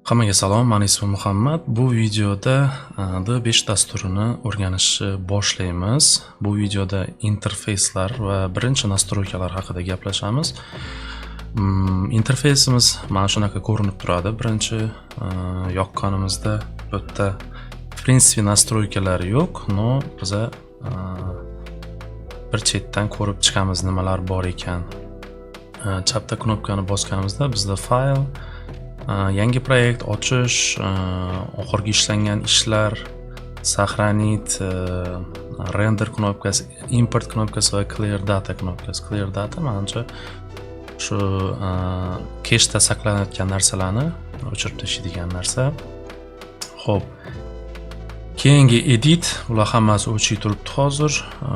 Hammaga salom, men ismim Muhammad. Bu videoda D5 dasturini o'rganishni boshlaymiz. Bu videoda interfeyslar va birinchi nastroykalar haqida gaplashamiz. Interfeysimiz mana shunaqa ko'rinib turadi. Birinchi yoqqanimizda bu yerda в принципе nastroykalar yo'q, no biza bir chetdan ko'rib chiqamiz nimalar bor ekan. Chapda knopkani bosganimizda bizda fayl, yangi proyekt ochish, oxirgi ishlangan ishlar, сохранить, render knopkasi, import knopkasi va clear data knopkasi. Clear data menimcha shu keshda saqlanayotgan narsalarni o'chirib tashlaydigan narsa. Xo'p. Keyingi edit, ular hammasi o'chib turibdi hozir.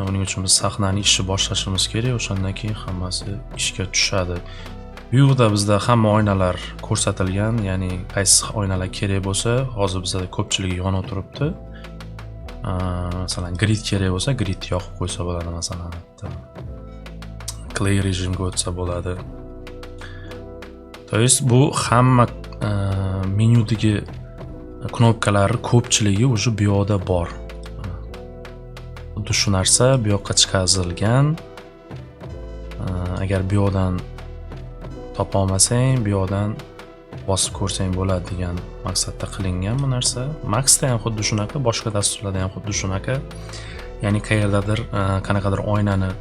Buning uchun biz sahnani ishni boshlashimiz kerak, o'shandan keyin hammasi ishga tushadi. Bu yerda bizda hamma oynalar ko'rsatilgan, ya'ni qaysi oynalar kerak bo'lsa, hozir bizda ko'pchiligi yonib turibdi. Masalan, grid kerak bo'lsa, grid yoqib qo'ysa bo'ladi, masalan. Clay rejimga o'tsa bo'ladi. To есть bu hamma menyudagi knopkalar ko'pchiligi уже bu yoqda bor. Xuddi shu narsa bu yoqqa chiqarilgan. Agar bu yoqdan topa olmasang, bu yoqdan bosib ko'rsang bo'ladi degan maqsadda qilingan bu narsa. Maxda ham xuddi shunaqa, boshqa dasturlarda ham xuddi shunaqa. Ya'ni qayerdadir qanaqadir oynani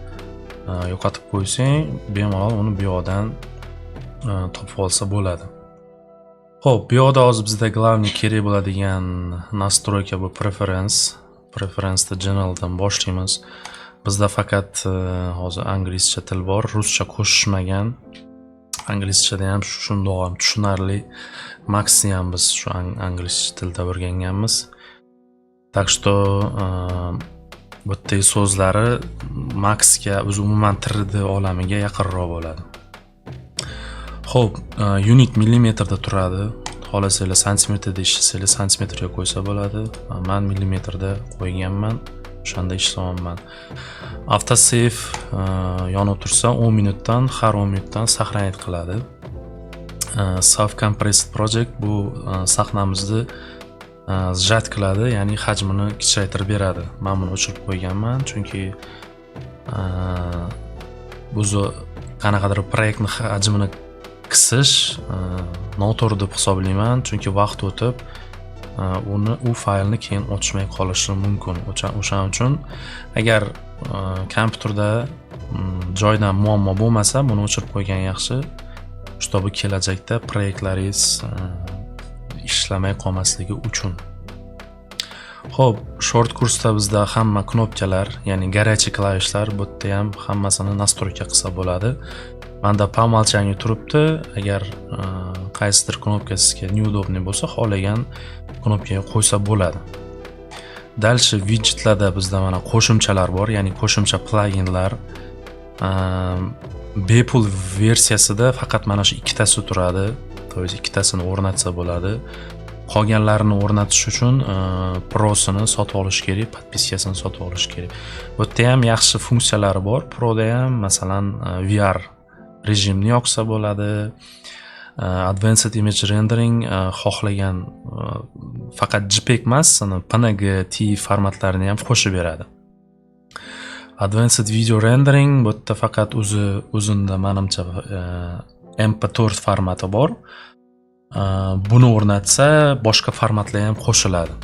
yo'qotib qo'ysang, bemalol uni bu yoqdan topib olsa bo'ladi. Xo'p, bu yoqda hozir bizda glavniy kerak bo'ladigan nastroyka bu preference. Preference'da generaldan boshlaymiz. Bizda faqat hozir inglizcha til bor, ruscha qo'shishmagan. Inglizchada ham shundoq ham tushunarli. Maxni ham biz shu ingliz tilda o'rganganmiz. Так что bu yerda so'zlari Maxga, o'zi umuman 3D olamiga yaqinroq bo'ladi. Xo'p, unit millimetrda turadi. Xohlasanglar santimetrda ishlasanglar santimetrga qo'ysa bo'ladi. Men millimetrda qo'yganman. O'shanda ishlayapman. Autosave yonib tursa 10 minutdan, har 10 minutdan saqlanib qiladi. Self compressed project bu sahnamizni sjat qiladi, ya'ni hajmini kichaytirib beradi. Men buni o'chirib qo'yganman, chunki o'zi qanaqadir proyektning hajmini qisish noto'g'ri deb hisoblayman, chunki vaqt o'tib u faylni keyin ochmay qolishi mumkin. O'shaning uchun agar kompyuterda joydan muammo bo'lmasa, buni o'chirib qo'ygan yaxshi. Чтобы kelajakda proyektlaringiz ishlamay qolmasligi uchun. Xo'p, short kursda bizda hamma knopkalar, ya'ni горячий klavishlar, bu yerda ham hammasini nastroyka qilsa bo'ladi. Menda pamalchang turibdi. Agar qaysidir knopka sizga neudobniy bo'lsa, xohlagan knopkaga qo'ysa bo'ladi. Dальше widgetlarda bizda mana qo'shimchalar bor, ya'ni qo'shimcha pluginlar. Bepul versiyasida faqat mana shu ikkitasi turadi. To есть ikkitasini o'rnatsa bo'ladi. Qolganlarini o'rnatish uchun Prosini sotib olish kerak, podpiskasini sotib olish kerak. Bu yerda ham yaxshi funksiyalari bor. Proda ham masalan VR rejimni yoqsa bo'ladi. Advanced image rendering xohlagan faqat JPEG emas, PNG, TIFF formatlarini ham qo'shib beradi. Advanced video rendering bu yerda faqat o'zida menimcha MP4 formati bor. Buni o'rnatsa, boshqa formatlar ham qo'shiladi.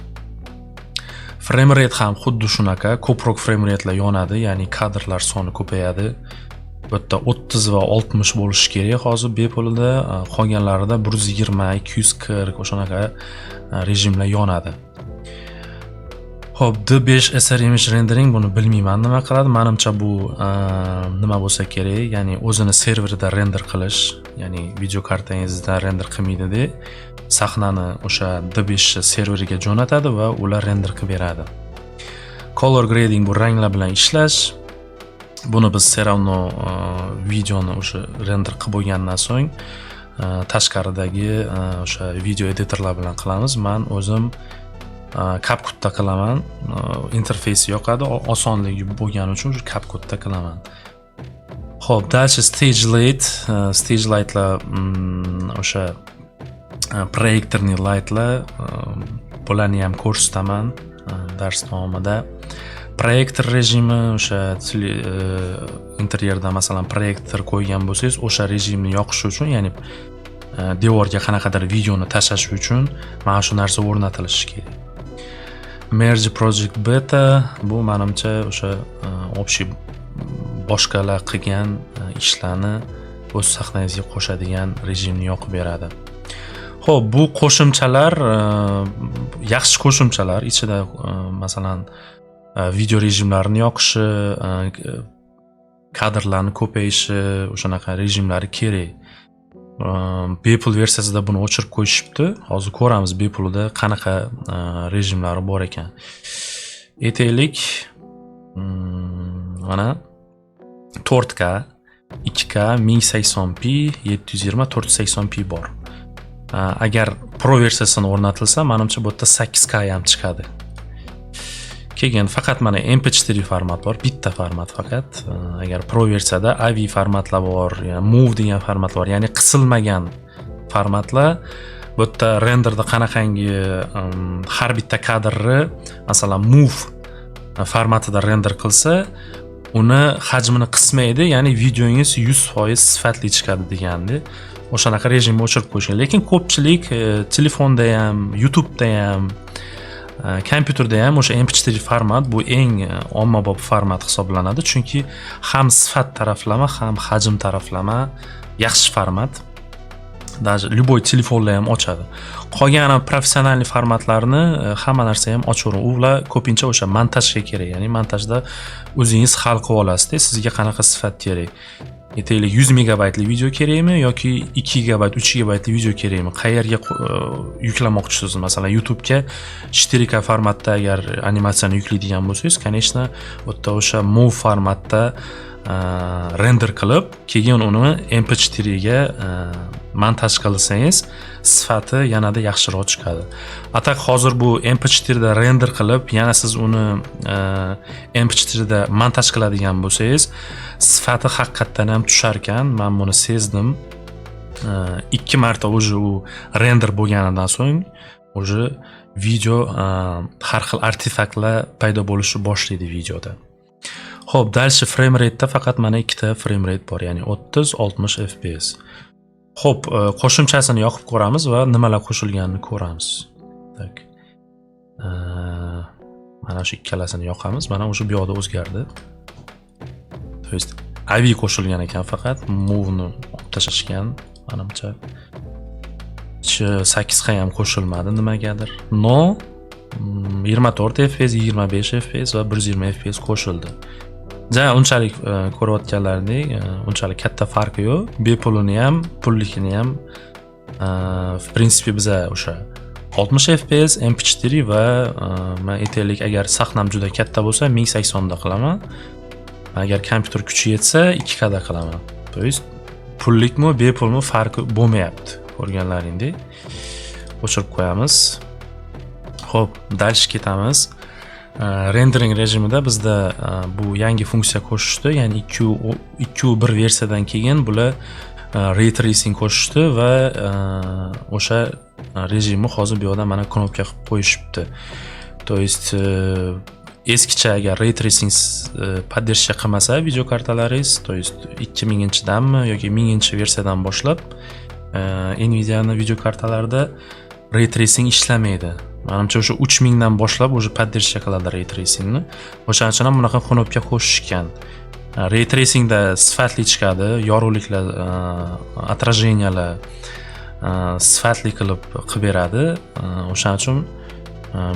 Frame rate ham xuddi shunaqa, ko'proq frame ratelar yonadi, ya'ni kadrlar soni ko'payadi. Bu yerda 30 va 60 bo'lishi kerak hozir bepulda, qolganlarida 120, 240 o'shanaqa rejimlar yonadi. Xo'p, D5 SR image rendering buni bilmayman nima qiladi. Menimcha bu nima bo'lsa kerak, ya'ni o'zini serverida render qilish, ya'ni video kartangizda render qilmaydi-da, sahnani o'sha D5 serveriga jo'natadi va ular render qilib beradi. Color grading bu ranglar bilan ishlash. Buni biz seravno videoni o'sha render qilib bo'lgandan so'ng tashqaridagi o'sha video editorlar bilan qilamiz. Men o'zim CapCut'da qilaman. Interfeysi yoqadi, osonligi bo'lgani uchun CapCut'da qilaman. Xo'p, dальше stage lightlar o'sha proyektorli lightlar bularni ham ko'rsataman dars davomida. Proyektor rejimi o'sha interyerda masalan proyektor qo'ygan bo'lsangiz, o'sha rejimni yoqish uchun, ya'ni devorga qanaqadir videoni tashlash uchun mana shu narsa o'rnatilishi kerak. Merge Project Beta bu menimcha o'sha общий boshqalar qilgan ishlarni o'z sahnangizga qo'shadigan rejimni yoqib beradi. Xo'p, bu qo'shimchalar yaxshi qo'shimchalar. Ichida masalan video rejimlarini yoqishi, kadrlarni ko'payishi, o'shanaqa rejimlari kerak. Bepul versiyasida buni o'chirib qo'yishibdi. Hozir ko'ramiz bepulda qanaqa rejimlari bor ekan. Aytaylik, mana 4K, 2K, 1080p, 720, 480p bor. Agar Pro versiyasini o'rnatilsa, menimcha bu yerda 8K ham chiqadi. Keyin faqat mana MP4 format bor, bitta format faqat. Agar Pro versiyada AV formatlar bor, ya'ni Move degan format bor, ya'ni qisilmagan formatlar. Bu yerda renderda qanaqangi har bitta kadrni masalan Move formatida render qilsa, uni hajmini qismaydi, ya'ni videongiz 100% sifatli chiqadi degandi. O'shanaqa rejimni o'chirib qo'yishgan. Lekin ko'pchilik telefonda ham, YouTube'da ham, kompyuterda ham o'sha MP4 format bu eng ommabop format hisoblanadi, chunki ham sifat taraflama, ham hajm taraflama yaxshi format. Даже любой telefonlar ham ochadi. Qolgan professional formatlarni hamma narsa ham ochaveradi. Ular ko'pincha o'sha montajga kerak, ya'ni montajda o'zingiz hal qilib olasiz, sizga qanaqa sifat kerak. Aytaylik 100 megabaytli video kerakmi yoki 2 gigabayt, 3 gigabaytli video kerakmi? Qayerga yuklamoqchisiz? Masalan, YouTube'ga 4K formatda agar animatsiyani yuklaydigan bo'lsangiz, конечно, bu yerda o'sha MOV formatda render qilib, keyin uni MP4 ga montaj qilsangiz, sifati yanada yaxshiroq chiqadi. Atak hozir bu MP4 da render qilib, yana siz uni MP4 da montaj qiladigan bo'lsangiz, sifati haqiqatdan ham tushar ekan. Men buni sezdim. 2 marta o'zi u render bo'lganidan so'ng o'zi video har xil artefaktlar paydo bo'lishni boshlaydi videoda. Xo'p, dальше frame rate'da faqat mana ikkita frame rate bor, ya'ni 30-60 fps. Xo'p, qo'shimchasini yoqib ko'ramiz va nimalar qo'shilganini ko'ramiz. Tak. Mana shu ikkalasini yoqamiz. Mana o'sha bu yoqda o'zgardi. To есть AV qo'shilgan ekan, faqat Move'ni olib tashlashgan. Menimcha 8K ham qo'shilmadi nimagadir. No 24 fps, 25 fps va 120 fps qo'shildi. Unchalik ko'rayotganlaridek, unchalik katta farqi yo'q. Bepulini ham, pullikini ham в принципе biza o'sha 60 fps, MP4 va men aytaylik agar sahnam juda katta bo'lsa 1080 da qilaman. Agar kompyuter kuchi yetsa 2K da qilaman. To есть pullikmi, bepulmi farqi bo'lmayapti. Ko'rganlaringdek. O'chirib qo'yamiz. Xo'p, dальше ketamiz. Rendering rejimida bizda bu yangi funksiya qo'shishdi, ya'ni 2.1 versiyadan keyin bular ray tracing qo'shishdi va o'sha rejimni hozir bu yerda mana knopka qilib qo'yishibdi. To есть eskicha agar ray tracing поддержка qilmasa video kartalaringiz, to есть 2000-danmi yoki 1000-versiyadan boshlab Nvidia'ning video kartalarida ray tracing ishlamaydi. Menimcha o'sha 3000 dan boshlab o'sha поддержка qiladi ray tracingni. O'shaning uchun ham bunaqa knopka qo'shishgan. Ray tracingda sifatli chiqadi, yorug'liklar, отражениялар sifatli qilib beradi. O'shaning uchun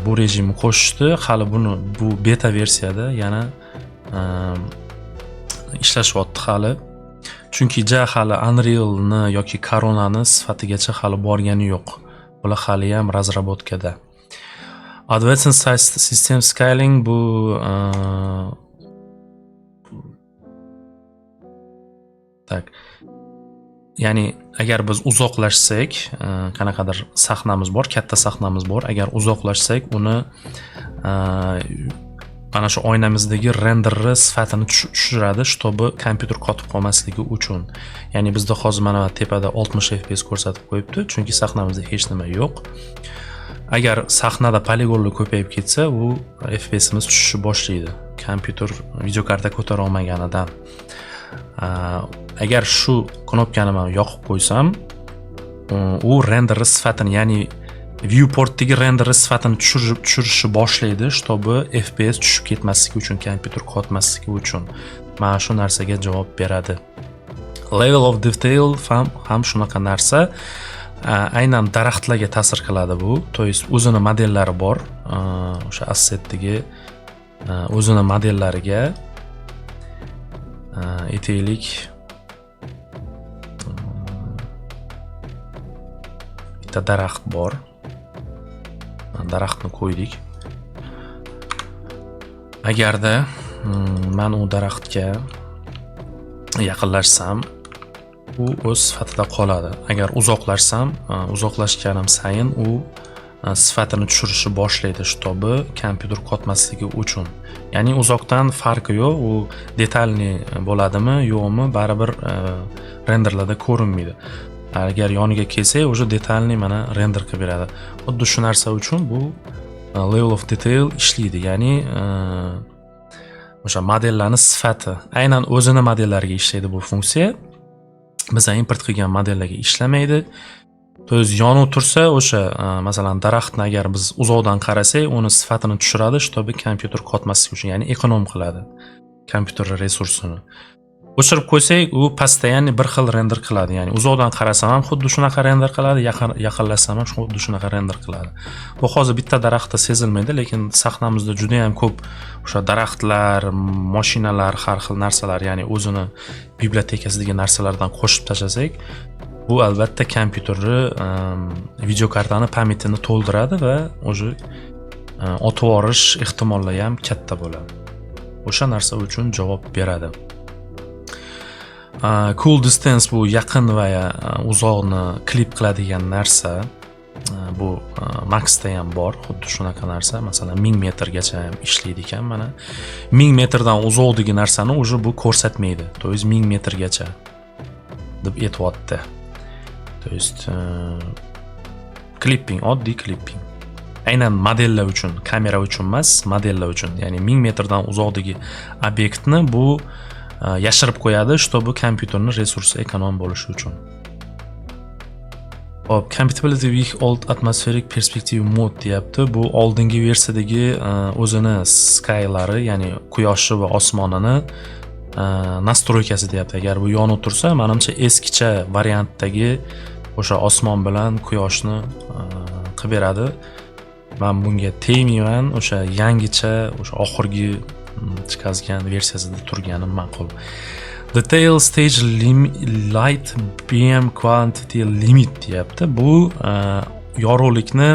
bu rejimni qo'shishdi. Hali buni bu beta versiyada yana ishlashyapti hali. Chunki hali Unreal'ni yoki Corona'ni sifatigacha hali borgani yo'q. Bular hali ham razrabotkada. Advanced System Scaling bu tak. Ya'ni agar biz uzoqlashsak, qanaqadir sahnamiz bor, katta sahnamiz bor, agar uzoqlashsak uni mana shu oynamizdagi renderni sifatini tushiradi, чтобы kompyuter qotib qolmasligi uchun. Ya'ni bizda hozir mana tepada 60 fps ko'rsatib qo'yibdi, chunki sahnamizda hech nima yo'q. Agar sahnada poligonlar ko'payib ketsa, u fpsimiz tushishni boshlaydi. Kompyuter videokarta ko'tara olmaganidan. Agar shu knopkani men yoqib qo'ysam, u render sifatini, ya'ni viewportdagi render sifatini tushirishni boshlaydi, чтобы fps tushib ketmasligi uchun, kompyuter qotmasligi uchun. Mana shu narsaga javob beradi. Level of detail ham shunaqa narsa. Aynan daraxtlarga ta'sir qiladi bu. To есть o'zini modellari bor. O'sha assetdagi o'zini modellariga aytaylik, bitta daraxt bor. Daraxtni qo'ydik. Agarda men u daraxtga yaqinlashsam, u o'z sifatida qoladi. Agar uzoqlashsam, uzoqlashganim sayin u sifatini tushirishni boshlaydi, чтобы kompyuter qotmasligi uchun. Ya'ni uzoqdan farqi yo'q, u detalni bo'ladimi, yo'qmi, baribir renderlarda ko'rinmaydi. Agar yoniga kelsak, o'sha detalni mana render qilib beradi. Xuddi shu narsa uchun bu level of detail ishlaydi. Ya'ni o'sha modellarning sifati aynan o'zini modellariga ishlaydi bu funksiya. Biz import qilgan modellarga ishlamaydi. To есть yonib tursa, o'sha masalan daraxtni agar biz uzoqdan qarasak, uni sifatini tushiradi, чтобы kompyuter qotmasligi uchun, ya'ni ekonom qiladi kompyuter resursini. O'chirib qo'ysak, u постоянно bir xil render qiladi. Ya'ni uzoqdan qarasam ham xuddi shunaqa render qiladi, yaqinlashsam ham xuddi shunaqa render qiladi. Bu hozir bitta daraxtda sezilmaydi, lekin sahnamizda juda ham ko'p o'sha daraxtlar, mashinalar, har xil narsalar, ya'ni o'zini bibliotekasidagi narsalardan qo'shib tashlasak, bu albatta kompyuterni videokartani pametini to'ldiradi va o'sha otib yuborish ehtimollari ham katta bo'ladi. O'sha narsa uchun javob beradi. Cool distance bu yaqin va uzoqni klip qiladigan narsa. Bu Maxda ham bor, xuddi shunaqa narsa. Masalan, 1000 metrgacha ham ishlaydi ekan mana. 1000 metrdan uzoqdagi narsani o'zi bu ko'rsatmaydi. To есть 1000 metrgacha deb aytibdi. To есть clipping, oddiy clipping. Aynan modellar uchun, kamera uchun emas, modellar uchun. Ya'ni 1000 metrdan uzoqdagi obyektni bu yashirib qo'yadi, чтобы kompyuterning resursi ekonom bo'lishi uchun. Hop, compatibility with old atmospheric perspective mode deyapti. Bu oldingi versiyadagi o'zini skylari, ya'ni quyoshi va osmonini nastroykasi deyapti. Agar bu yonib tursa, menimcha eskicha variantdagi o'sha osmon bilan quyoshni qilib beradi. Men bunga tegmayman, o'sha yangicha, o'sha oxirgi chiqazgan versiyasida turgani ma'qul. Detail stage light beam quantity limit deyapti. Bu yorug'likni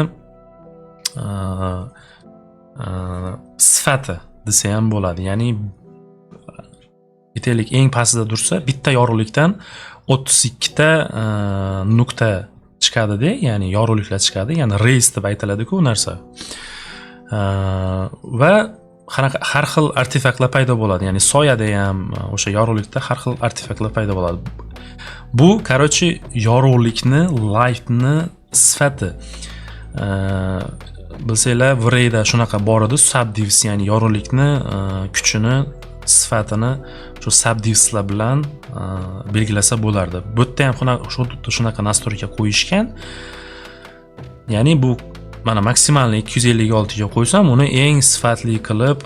sifati desa ham bo'ladi. Ya'ni aytaylik eng pastida tursa, bitta yorug'likdan 32 ta nuqta chiqadi-da, ya'ni yorug'liklar chiqadi, ya'ni rays deb aytiladi-ku bu narsa. Va har xil artefaktlar paydo bo'ladi. Ya'ni soyada ham, o'sha yorug'likda har xil artefaktlar paydo bo'ladi. Bu, короче, yorug'likni, lightni sifati. Bilsanglar, Vrayda shunaqa bor edi, subdivs, ya'ni yorug'likni kuchini, sifatini shu subdivslar bilan belgilasa bo'lardi. Bu yerda ham shunaqa nastroyka qo'yishgan. Ya'ni bu mana maksimalni 256 ga qo'ysam, uni eng sifatli qilib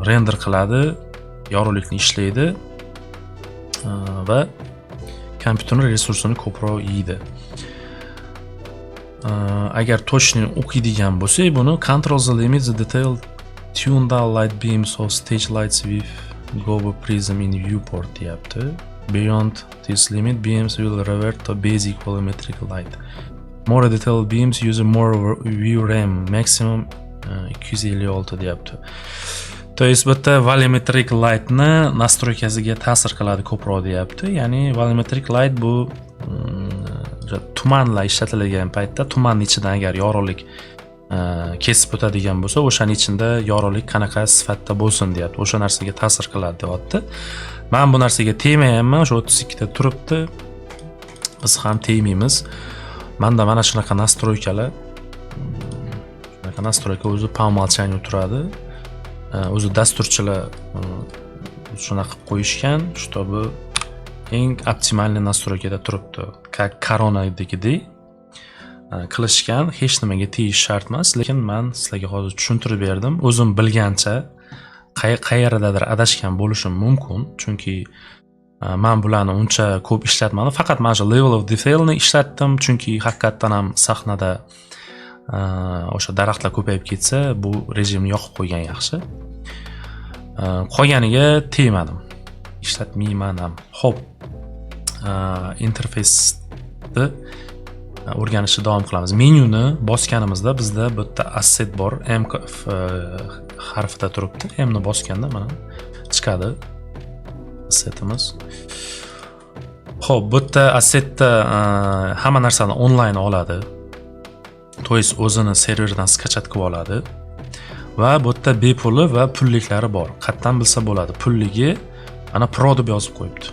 render qiladi, yorug'likni ishlaydi va kompyuterning resursini ko'proq yeydi. Agar точно o'qiydigan bo'lsak, buni control the limit the detail tune down light beams of stage lights with global prism in viewport deyapti. Beyond this limit, beams will revert to basic volumetric light. More detailed beams use more view RAM, maximum 256 deyapti. To есть bitta volumetric lightni nastroykasiga ta'sir qiladi ko'proq deyapti. Ya'ni volumetric light bu tumanlar ishlatilgan paytda tumanning ichidan agar yorug'lik kesib o'tadigan bo'lsa, o'shaning ichida yorug'lik qanaqa sifatda bo'lsin deyapti. O'sha narsaga ta'sir qiladi deyapti. Men bu narsaga tegmayapman, o'sha 32 ta turibdi. Biz ham tegmaymiz. Menda mana shunaqa nastroykalar, shunaqa nastroyka o'zi по умолчанию turadi. O'zi dasturchilar shunaqa qo'yishgan, чтобы eng optimalniy nastroykada turibdi. Как koronadagidek qilishgan, hech nimaga tegish shart emas, lekin men sizlarga hozir tushuntirib berdim. O'zim bilgancha qayerdadir adashgan bo'lishim mumkin, chunki men bularni uncha ko'p ishlatmadim. Faqat mana shu level of detailni ishlatdim, chunki haqiqatan ham sahnada o'sha daraxtlar ko'payib ketsa, bu rejimni yoqib qo'ygan yaxshi. Qolganiga tegmadim. Ishlatmayman ham. Xo'p. Interfeysni o'rganishni davom qilamiz. Menyuni bosganimizda bizda bu yerda asset bor, M harfida turibdi. M ni bosganda mana chiqadi assetimiz. Xo'p, bu yerda assetda hamma narsani onlayn oladi. To есть o'zini serverdan skachat qilib oladi. Va bu yerda bepuli va pulliklari bor. Qayerdan bilsa bo'ladi? Pulligi ana Pro deb yozib qo'yibdi.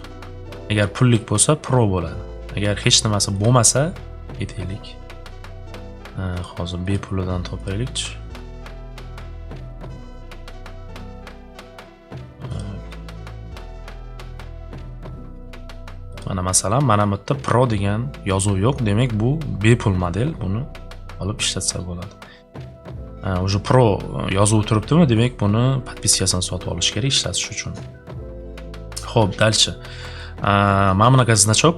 Agar pullik bo'lsa Pro bo'ladi. Agar hech nimasi bo'lmasa, aytaylik. Hozir bepulidan topaylikchi. Mana masalan, mana bu yerda Pro degan yozuv yo'q. Demak, bu bepul model. Buni olib ishlatsa bo'ladi. O'sha Pro yozuv turibdimi? Demak, buni podpiskasini sotib olish kerak ishlatish uchun. Xo'p, dalchi. Mana bunaqa значок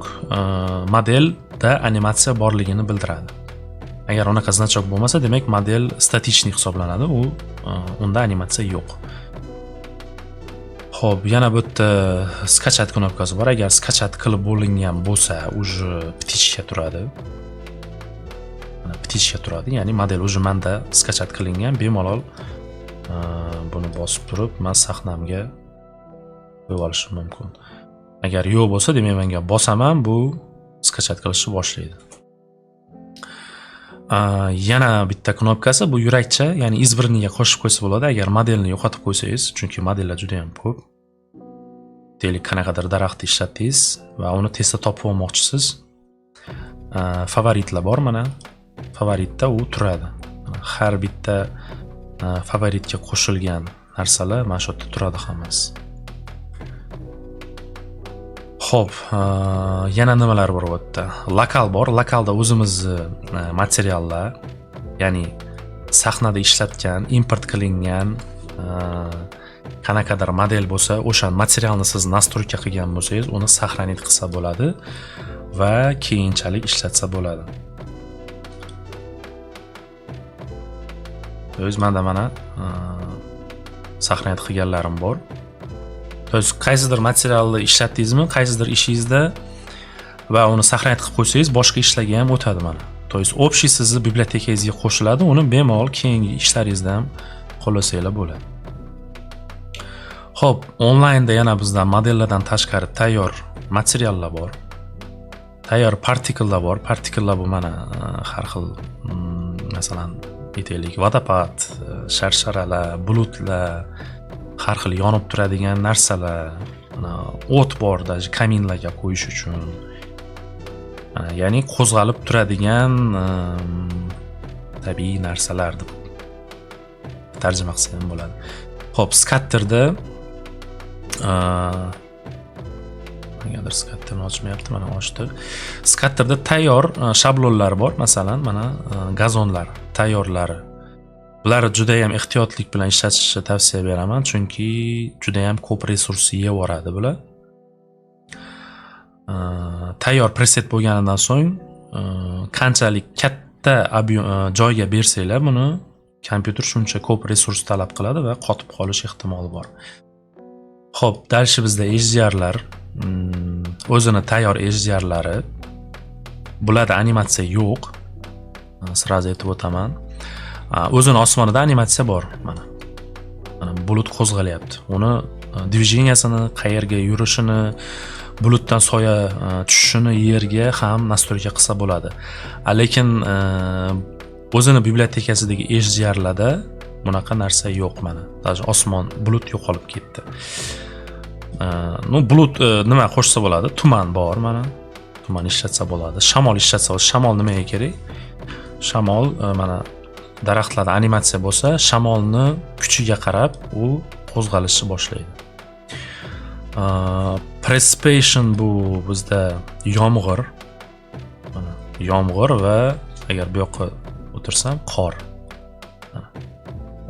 modelda animatsiya borligini bildiradi. Agar unaqa значок bo'lmasa, demak model statichnik hisoblanadi. Unda animatsiya yo'q. Xo'p, yana bu yerda skachat knopkasi bor. Agar skachat qilib bo'lingan bo'lsa, уже птичка turadi. Mana птичка turadi, ya'ni model уже menda skachat qilingan, bemalol buni bosib turib, men sahnamga qo'yib olishim mumkin. Agar yo'q bo'lsa, demak menga bosaman, bu skachat qilishni boshlaydi. Yana bitta knopkasi bu yurakcha, ya'ni izvirniga qo'shib qo'ysa bo'ladi agar modelni yo'qotib qo'ysangiz, chunki modellar juda ham ko'p. Deylik, qanaqadir daraxtni ishlatdingiz va uni tezda topib olmoqchisiz. Favoritlar bor mana. Favoritda u turadi. Har bitta favoritga qo'shilgan narsalar mana shu yerda turadi hammasi. Xo'p, yana nimalar bor bu yerda? Lokal bor. Lokalda o'zimizni materiallar, ya'ni sahnada ishlatgan, import qilingan qanaqadir model bo'lsa, o'sha materialni siz nastroyka qilgan bo'lsangiz, uni сохранить qilsa bo'ladi va keyinchalik ishlatsa bo'ladi. O'z menda mana сохранить qilganlarim bor. То есть qaysidir materialni ishlatdingizmi, qaysidir ishingizda va uni сохранить qilib qo'ysangiz, boshqa ishlarga ham o'tadi mana. То есть общий sizni bibliotekangizga qo'shiladi, uni bemalol keyingi ishlaringizda ham qo'llasanglar bo'ladi. Xo'p, onlaynda yana bizda modellardan tashqari tayyor materiallar bor. Tayyor partiklar bor. Partiklar bu mana har xil, masalan, aytaylik, vodopad, sharsharalar, bulutlar, har xil yonib turadigan narsalar, o't bor, даже kaminlarga qo'yish uchun. Ya'ni qo'zg'alib turadigan tabiiy narsalar deb tarjima qilsa ham bo'ladi. Xo'p, skatterda negadir skatterni ochmayapti, mana ochdi. Skatterda tayyor shablonlar bor, masalan, mana gazonlar tayyorlari. Bularni juda ham ehtiyotlik bilan ishlatishni tavsiya beraman, chunki juda ham ko'p resurs yevoradi bular. Tayyor preset bo'lganidan so'ng qanchalik katta joyga bersanglar, buni kompyuter shuncha ko'p resurs talab qiladi va qotib qolish ehtimoli bor. Xo'p, dalshi bizda HDRlar, o'zini tayyor HDRlari. Bularda animatsiya yo'q. Sразу aytib o'taman. O'zini osmonida animatsiya bor mana. Mana bulut qo'zg'alyapti. Uni dvijeniyasini, qayerga yurishini, bulutdan soya tushishini yerga ham nastroyka qilsa bo'ladi. Lekin o'zini bibliotekasidagi HDR'larda bunaqa narsa yo'q mana. Даже osmon, bulut yo'qolib ketdi. No bulut nima qo'shsa bo'ladi? Tuman bor mana. Tuman ishlatsa bo'ladi. Shamol ishlatsa bo'ladi. Shamol nimaga kerak? Shamol mana daraxtlarda animatsiya bo'lsa, shamolni kuchiga qarab u qo'zg'alishni boshlaydi. Precipitation bu bizda yomg'ir. Mana yomg'ir va agar bu yoqqa o'tirsam qor.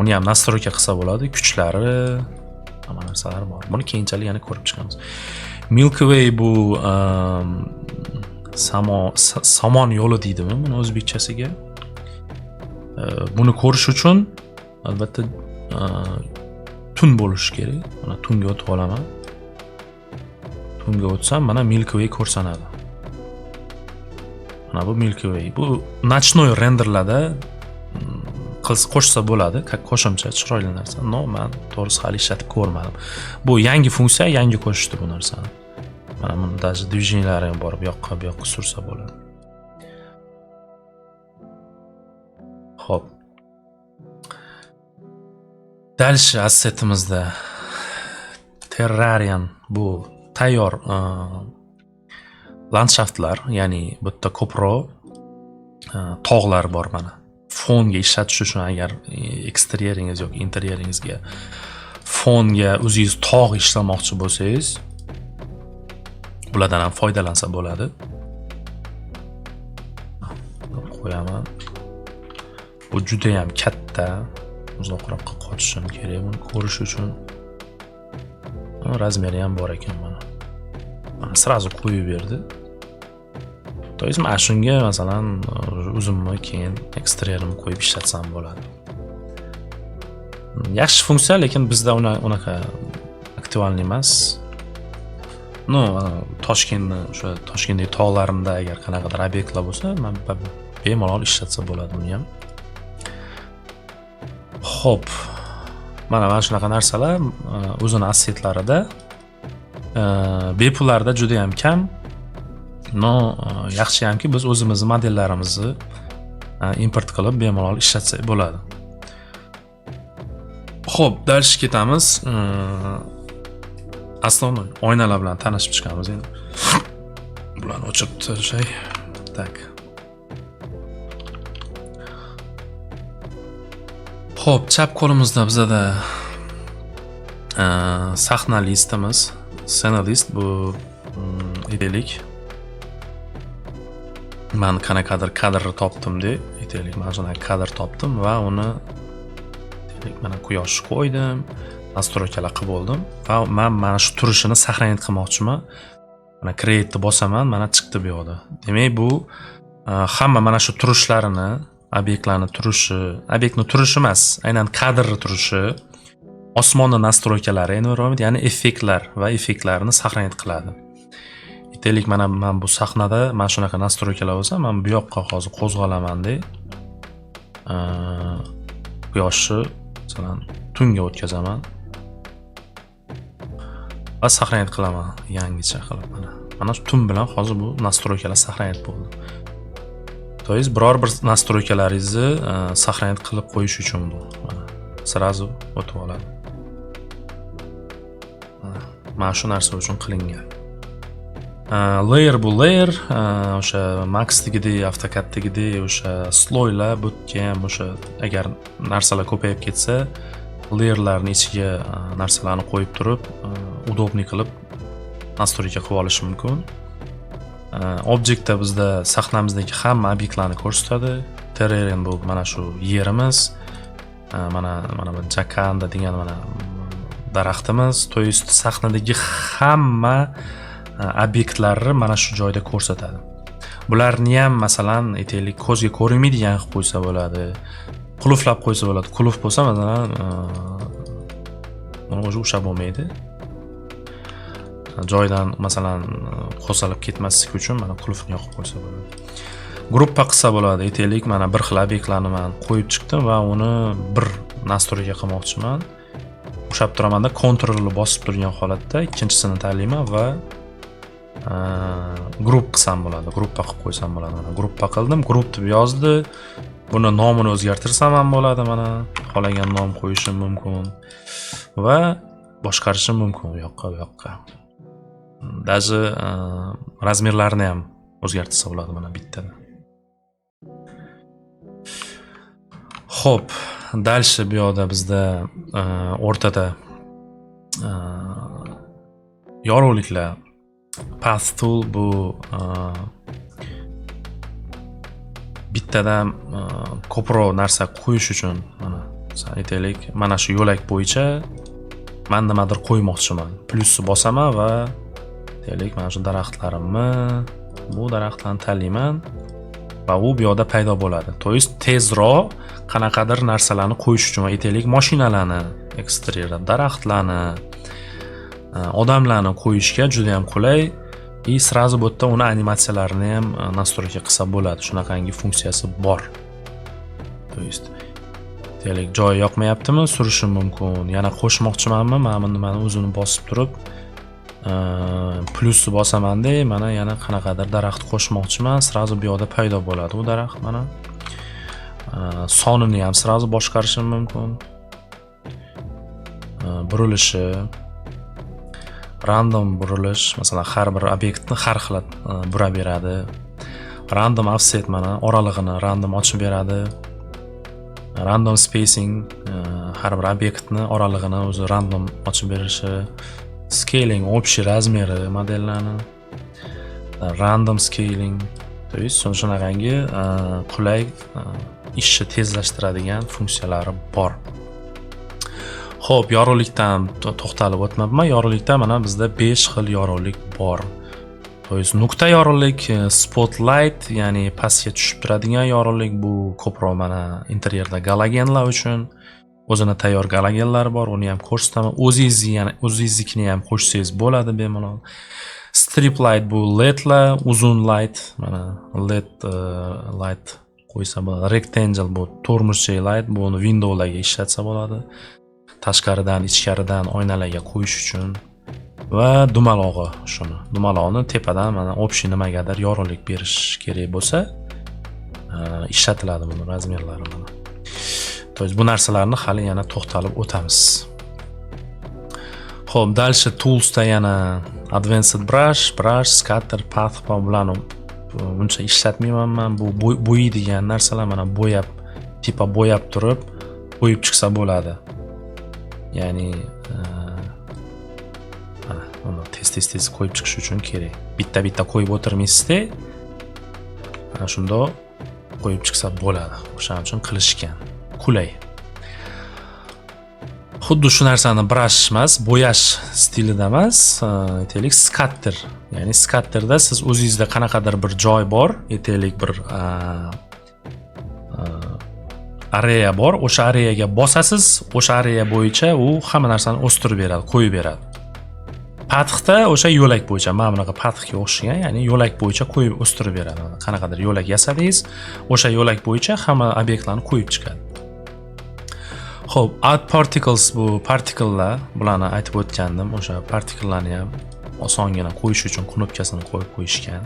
Uni ham nastroyka qilsa bo'ladi, kuchlari, hamma narsalar bor. Buni keyinchalik yana ko'rib chiqamiz. Milky Way bu somon yo'li deydimi buni o'zbekchasiga? Buni ko'rish uchun albatta tun bo'lishi kerak. Mana tunga o'tib olaman. Tunga o'tsam mana Milky Way ko'rsanadi. Mana bu Milky Way. Bu nочной renderlarda qo'shsa bo'ladi, qo'shimcha chiroyli narsa. No, men to'g'risi hali ishlatib ko'rmadim. Bu yangi funksiya, yangi qo'shishdi bu narsani. Mana buni даже движениялari ham bor, bu yoqqa sursa bo'ladi. Xo'p. Dальше assetimizda Terrarian bu tayyor landshaftlar, ya'ni bu yerda ko'proq tog'lar bor mana. Fonga ishlatish uchun agar eksteryeringiz yoki interyeringizga fonga o'zingiz tog' ishlamoqchi bo'lsangiz, bulardan ham foydalansa bo'ladi. Qo'yaman. Bu juda ham katta. Uzoqroqqa qochishim kerak buni ko'rish uchun. Razmeri ham bor ekan mana. Mana sразу qo'yib berdi. То есть mana shunga masalan o'zimni keyin eksteryerimni qo'yib ishlatsam bo'ladi. Yaxshi funksiya, lekin bizda unaqa aktualniy emas. No, Toshkentdagi tog'larimda agar qanaqadir obyektlar bo'lsa, men bemalol ishlatsa bo'ladi buni ham. Xo'p. Mana shunaqa narsalar o'zini assetlarida bepullarda juda ham kam. No, yaxshi hamki biz o'zimizni modellarimizni import qilib bemalol ishlatsak bo'ladi. Xo'p, dальше ketamiz. Asosiy oynalar bilan tanishib chiqamiz endi. Bularni o'chirib tashay. Tak. Xo'p, chap qo'limizda bizada sahna listimiz, scena list bu aytaylik. Men qanaqadir kadrni topdim-da, aytaylik, men shunday kadr topdim va uni aytaylik mana quyoshni qo'ydim, nastroykalar qilib oldim va men mana shu turishini saqlanib qilmoqchiman. Mana create bosaman, mana chiqdi bu yoqda. Demak, bu hamma mana shu turishlarini, obyektlarni turishi emas, aynan kadrni turishi, osmonni nastroykalari, ya'ni effektlar va effektlarni saqlanib qiladi. Aytaylik, mana men bu sahnada mana shunaqa nastroykalar bo'lsa, men bu yoqqa hozir qo'zg'alaman-da. Quyoshni masalan tunga o'tkazaman va saqlanib qilaman yangicha qilib mana. Mana shu tun bilan hozir bu nastroykalar saqlanib bo'ldi. То есть biror bir nastroykalaringizni saqlanib qilib qo'yish uchun bu. Mana sразу o'tib oladi. Mana shu narsa uchun qilingan. Layer bu layer, o'sha Max-dagidek, AutoCAD-dagidek o'sha sloylar, bu ham o'sha agar narsalar ko'payib ketsa, layerlarning ichiga narsalarni qo'yib turib, udobniy qilib nastroyka qilib olish mumkin. Objektda bizda sahnamizdagi hamma obyektlarni ko'rsatadi. Terrain bu mana shu yerimiz. Mana bu Jakanda degan mana daraxtimiz. To есть sahnadagi hamma obyektlarni mana shu joyda ko'rsatadi. Bularni ham masalan aytaylik ko'zga ko'rinmaydigan qilib qo'ysa bo'ladi. Qulflab qo'ysa bo'ladi. Qulf bo'lsa masalan mana o'sha bo'lmaydi. Joydan masalan qo'zg'alib ketmaslik uchun mana qulfni yoqib qo'ysa bo'ladi. Gruppa qilsa bo'ladi. Aytaylik, mana bir xil obyektlarni men qo'yib chiqdim va uni bir nastroyka qilmoqchiman. Ushlab turamanda Ctrl-ni bosib turgan holatda ikkinchisini tanlayman va grupp qilsam bo'ladi. Gruppa qilib qo'ysam bo'ladi. Mana gruppa qildim, grupp deb yozdi. Buni nomini o'zgartirsam ham bo'ladi, mana xohlagan nom qo'yishim mumkin va boshqarishim mumkin u yoqqa bu yoqqa. Даже razmerlarini ham o'zgartirsa bo'ladi mana bittada. Xo'p, dальше bu yoqda bizda o'rtada yorug'liklar path tool bu bittadan ko'proq narsa qo'yish uchun mana aytaylik, mana shu yo'lak bo'yicha men nimadir qo'ymoqchiman. Plyusni bosaman va aytaylik, mana shu daraxtlarimni, bu daraxtlarni tanlayman va u bu yoqda paydo bo'ladi. To есть tezroq qanaqadir narsalarni qo'yish uchun, aytaylik, mashinalarni, eksteryer, daraxtlarni, odamlarni qo'yishga juda ham qulay. И сразу bu yerda uni animatsiyalarini ham настройка qilsa bo'ladi. Shunaqangi funksiyasi bor. To есть aytaylik, joy yoqmayaptimi, surishim mumkin. Yana qo'shmoqchimanmi, mana buni nimani o'zini bosib turib plyusni bosaman-da, mana yana qanaqadir daraxt qo'shmoqchiman, sразу bu yoqda paydo bo'ladi u daraxt mana. Sonini ham sразу boshqarishim mumkin. Burilishi, random burilish, masalan, har bir obyektni har xil bura beradi. Random offset mana oralig'ini random ochib beradi. Random spacing, har bir obyektni oralig'ini o'zi random ochib berishi. Scaling, общий razmeri modellarni. Random scaling, to есть shunaqangi qulay ishni tezlashtiradigan funksiyalari bor. Xo'p, yorug'likdan to'xtalib o'tmabman. Yorug'likda mana bizda 5 xil yorug'lik bor. To есть nuqta yorug'lik, spotlight, ya'ni pastga tushib turadigan yorug'lik, bu ko'proq mana interyerda galogenlar uchun. O'zini tayyor galogenlari bor, uni ham ko'rsataman. O'zingiznikini ham qo'shsangiz bo'ladi bemalol. Strip light bu ledlar, uzun light, mana led light qo'ysa bo'ladi. Rectangle bu to'rtburchak light, buni windowlarga ishlatsa bo'ladi. Tashqaridan, ichkaridan oynalarga qo'yish uchun va dumalog'i shuni. Dumaloqni tepadan mana общий nimagadir yorug'lik berish kerak bo'lsa, ishlatiladi buni razmerlari mana. To есть bu narsalarni hali yana to'xtalib o'tamiz. Xo'p, dальше toolsda yana advanced brush, scatter, path bularni uncha ishlatmayman men. Bu bo'yaydigan narsalar, mana bo'yab turib qo'yib chiqsa bo'ladi. Ya'ni uni tez qo'yib chiqish uchun kerak. Bitta qo'yib o'tirmaysizda, mana shunday qo'yib chiqsa bo'ladi. O'shaning uchun qilishgan. Qulay. Xuddi shu narsani brush emas, bo'yash stilida emas, aytaylik scatter. Ya'ni scatterda siz o'zingizda qanaqadir bir joy bor, aytaylik bir area bor, o'sha areaga bosasiz, o'sha area bo'yicha u hamma narsani o'stirib beradi, qo'yib beradi. Pathda o'sha yo'lak bo'yicha, mana bunaqa pathga o'xshagan, ya'ni yo'lak bo'yicha qo'yib o'stirib beradi. Qanaqadir yo'lak yasadingiz, o'sha yo'lak bo'yicha hamma obyektlarni qo'yib chiqadi. Xo'p, add particles bu partiklar, bularni aytib o'tgandim. O'sha partiklarni ham osongina qo'yish uchun knopkasini qo'yib qo'yishgan.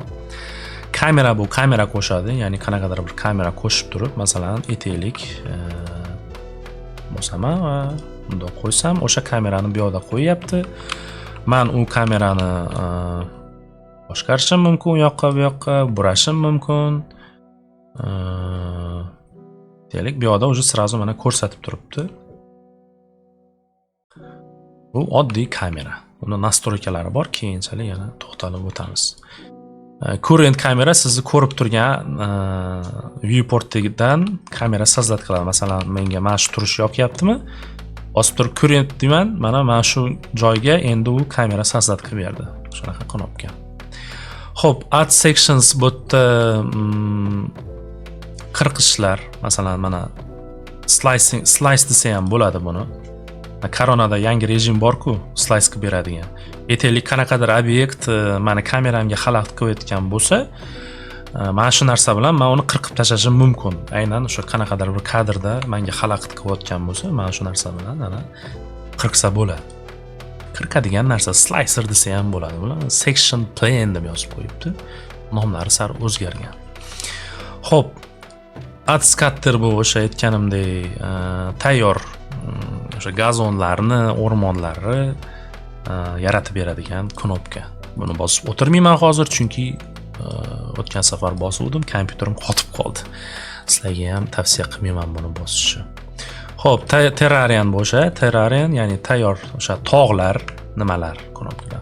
Kamera bu kamera qo'shadi, ya'ni qanaqadir bir kamera qo'shib turib, masalan, aytaylik, bosaman va bunda qo'ysam, o'sha kamerani bu yoqda qo'yapti. Men u kamerani boshqarishim mumkin, u yoqqa bu yoqqa burashim mumkin. Aytaylik, bu yoqda o'zi sразу mana ko'rsatib turibdi. Bu oddiy kamera. Uni настройкалari bor, keyinchalik yana to'xtalib o'tamiz. Current kamera sizni ko'rib turgan viewportdan kamera sozlat qiladi. Masalan, menga mana shu turish yoqyaptimi? Bosib turib current deyman, mana shu joyga endi u kamera sozlat qilib berdi. Shunaqa knopka. Xo'p, add sections bu yerda qirqishlar, masalan, mana slice desa ham bo'ladi buni. Koronada yangi rejim bor-ku, slice qilib beradigan. Aytaylik, qanaqadir obyekt meni kameramga xalaqit qilayotgan bo'lsa, mana shu narsa bilan men uni qirqib tashlashim mumkin. Aynan o'sha qanaqadir bir kadrda menga xalaqit qilayotgan bo'lsa, mana shu narsa bilan ana qirqsa bo'ladi. Qirqadigan narsa slicer desa ham bo'ladi. Bular section plane deb yozib qo'yibdi. Nomlari sari o'zgargan. Xo'p, Atskatter bu o'sha aytganimdek tayyor o'sha gazonlarni, o'rmonlarni yaratib beradigan knopka. Buni bosib o'tirmayman hozir, chunki o'tgan safar bosuvdim, kompyuterim qotib qoldi. Sizlarga ham tavsiya qilmayman buni bosishni. Xo'p, Terrarian bu o'sha, Terrarian ya'ni tayyor o'sha tog'lar, nimalar knopkalar.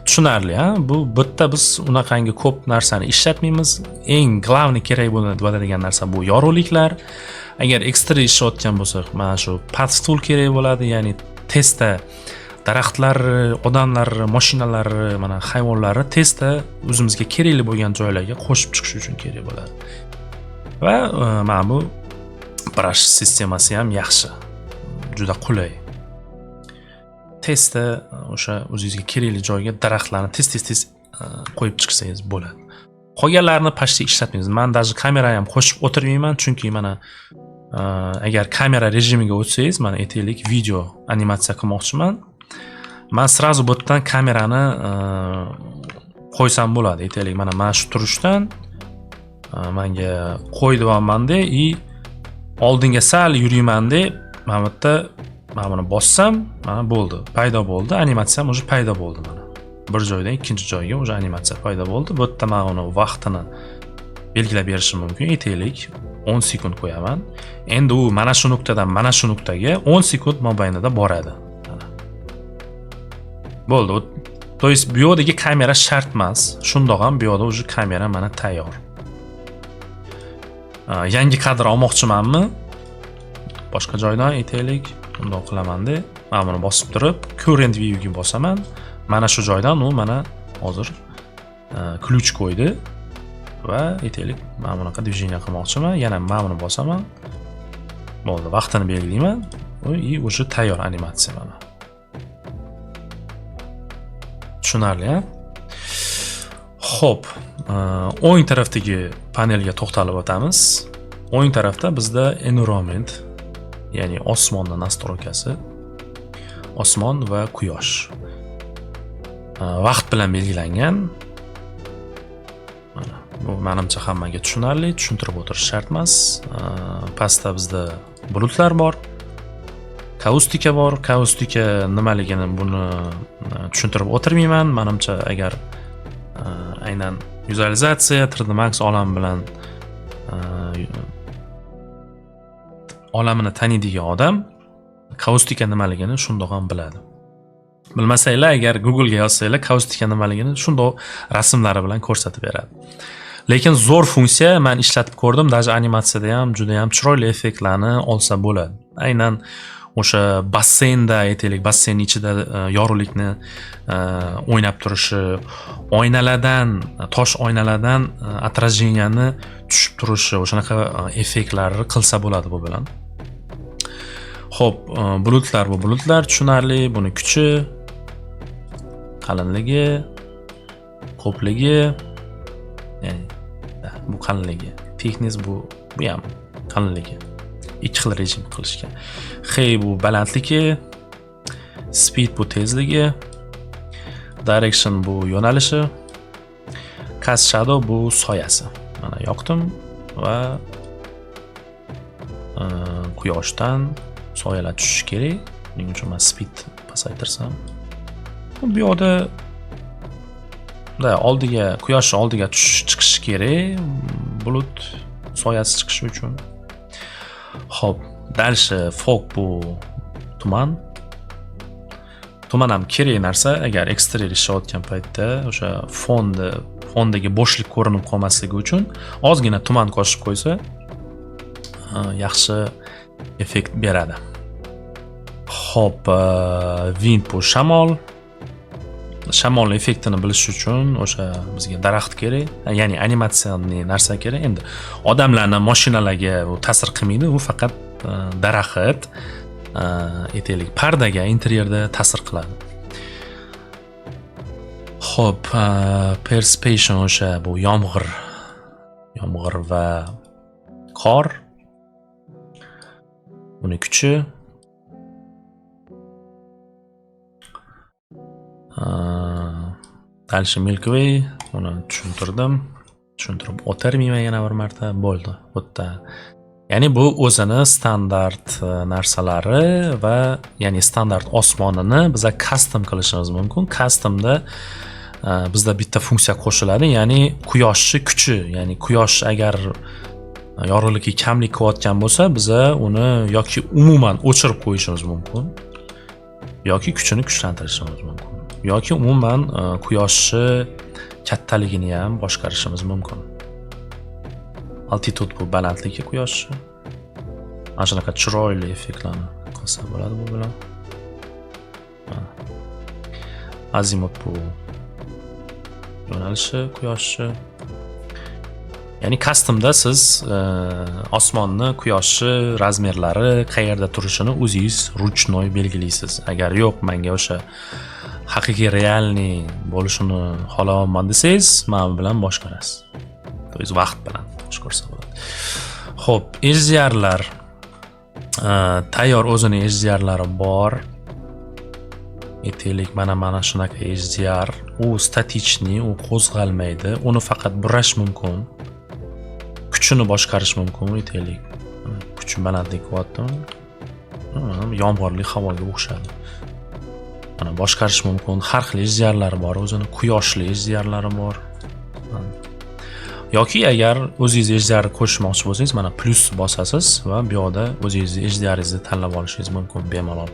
Tushunarli, ha? Bu bitta biz unaqangi ko'p narsani ishlatmaymiz. Eng glavni kerak bo'ladigan narsa bu yorug'liklar. Agar ekstra ishlayotgan bo'lsak, mana shu path tool kerak bo'ladi, ya'ni testda daraxtlar, odamlar, mashinalar, mana hayvonlarni testda o'zimizga kerakli bo'lgan joylarga qo'shib chiqish uchun kerak bo'ladi. Va mana bu brush sistemasi ham yaxshi. Juda qulay. Testda o'sha o'zingizga kerakli joyga daraxtlarni tez qo'yib chiqsangiz bo'ladi. Qolganlarini pashta ishlatmaymiz. Men даже kamera ham qo'shib o'tirmayman, chunki mana agar kamera rejimiga o'tsangiz, mana aytaylik, video animatsiya qilmoqchiman. Men srazu bu yerdan kamerani qo'ysam bo'ladi. Aytaylik, mana shu turishdan menga qo'y deyapman-da, oldinga sal yurayman-da, mana bu yerda mana buni bossam, mana bo'ldi, paydo bo'ldi, animatsiya ham o'zi paydo bo'ldi mana. Bir joydan ikkinchi joyga o'zi animatsiya paydo bo'ldi. Bu yerda men uni vaqtini belgilab berishim mumkin. Aytaylik, 10 sekund qo'yaman. Endi u mana shu nuqtadan mana shu nuqtaga 10 sekund mobaynida boradi. Bo'ldi. To есть bu yerdagi kamera shart emas. Shundoq ham bu yerda o'zi kamera mana tayyor. Yangi kadr olmoqchimanmi? Boshqa joydan aytaylik, bundoq qilaman-da. Men buni bosib turib, current view ga bosaman. Mana shu joydan u mana hozir ключ qo'ydi va aytaylik, men bunaqa движение qilmoqchiman. Yana men buni bosaman. Bo'ldi, vaqtini belgilayman. Va o'sha tayyor animatsiya mana. Tushunarli, ha? Xo'p, o'ng tarafdagi panelga to'xtalib o'tamiz. O'ng tarafda bizda environment, ya'ni osmonni nastroykasi, osmon va quyosh. Vaqt bilan belgilangan. Mana bu menimcha hammaga tushunarli, tushuntirib o'tirish shart emas. Pastda bizda bulutlar bor. Kaustika bor. Kaustika nimaligini buni tushuntirib o'tirmayman. Menimcha agar aynan vizualizatsiya 3D Max olami bilan olamini taniydigan odam kaustika nimaligini shundoq ham biladi. Bilmasanglar, agar Google ga yozsanglar, kaustika nimaligini shundoq rasmlari bilan ko'rsatib beradi. Lekin zo'r funksiya, men ishlatib ko'rdim. Даже animatsiyada ham juda ham chiroyli effektlarni olsa bo'ladi. Aynan o'sha basseynda, aytaylik, basseyn ichida yorug'likni o'ynab turishi, oynalardan, tosh oynalardan отраженияni tushib turishi, o'shanaqa effektlarni qilsa bo'ladi bu bilan. Xo'p, bulutlar bu bulutlar tushunarli, buni kuchi, qalinligi, ko'pligi, ya'ni bu qalinligi, thickness bu ham qalinligi. Ikki xil rejim qilishgan. Hey bu balandligi, speed bu tezligi, direction bu yo'nalishi, cast shadow bu soyasi. Mana yoqdim va quyoshdan soyalar tushishi kerak. Buning uchun men speed pasaytirsam, bu yerda oldiga, quyosh oldiga chiqishi kerak, bulut soyasi chiqishi uchun. Xo'p, dальше fog bu tuman. Tuman ham kerak narsa, agar eksteryer ishlayotgan paytda o'sha fondagi bo'shlik ko'rinib qolmasligi uchun ozgina tuman qo'shib qo'ysa, yaxshi effekt beradi. Xo'p, wind bu shamol. Shamol effektini bilish uchun o'sha bizga daraxt kerak, ya'ni animatsiyali narsa kerak. Endi odamlarning mashinalarga u ta'sir qilmaydi, u faqat daraxt, aytaylik, pardaga, interyerda ta'sir qiladi. Xo'p, precipitation o'sha bu yomg'ir va qor. Buni kuchi, dальше Milky Way, uni tushuntirib o'tirmayman yana bir marta. Bo'ldi. Bu yerda Ya'ni bu o'zini standart narsalari va ya'ni standart osmonini biza custom qilishimiz mumkin. Customda bizda bitta funksiya qo'shiladi, ya'ni quyoshni kuchi, ya'ni quyosh agar yorug'likka kamlik qilayotgan bo'lsa, biza uni yoki umuman o'chirib qo'yishimiz mumkin, yoki kuchini kuchlantirishimiz mumkin, yoki umuman quyoshni kattaligini ham boshqarishimiz mumkin. Altitude bu balandligi quyoshni. Mana shunaqa chiroyli effektlarni qilsa bo'ladi bu bilan. Azimut bu yo'nalishi quyoshni. Ya'ni customda siz osmonni, quyoshni razmerlari, qayerda turishini o'zingiz ruchnoy belgilaysiz. Agar yo'q, menga o'sha haqiqiy realniy bo'lishini xohlamayman desangiz, men bilan boshqarasiz. To'g'ri, vaqt bilan boshqarsa bo'ladi. Xo'p, HDRlar tayyor o'zining HDRlari bor. Aytaylik, mana shunaqa HDR, u statichniy, u qo'zg'almaydi. Uni faqat burash mumkin. Kuchini boshqarish mumkin, aytaylik. Kuchi balandlik qilyaptimi? Yomg'irli havoga o'xshadi. Mana boshqarish mumkin. Har xil HDRlari bor, o'zini quyoshli HDRlari bor. Yoki agar o'zingiz HDR qo'shmoqchi bo'lsangiz, mana plus bosasiz va bu yoqda o'zingiz HDRingizni tanlab olishingiz mumkin bemalol.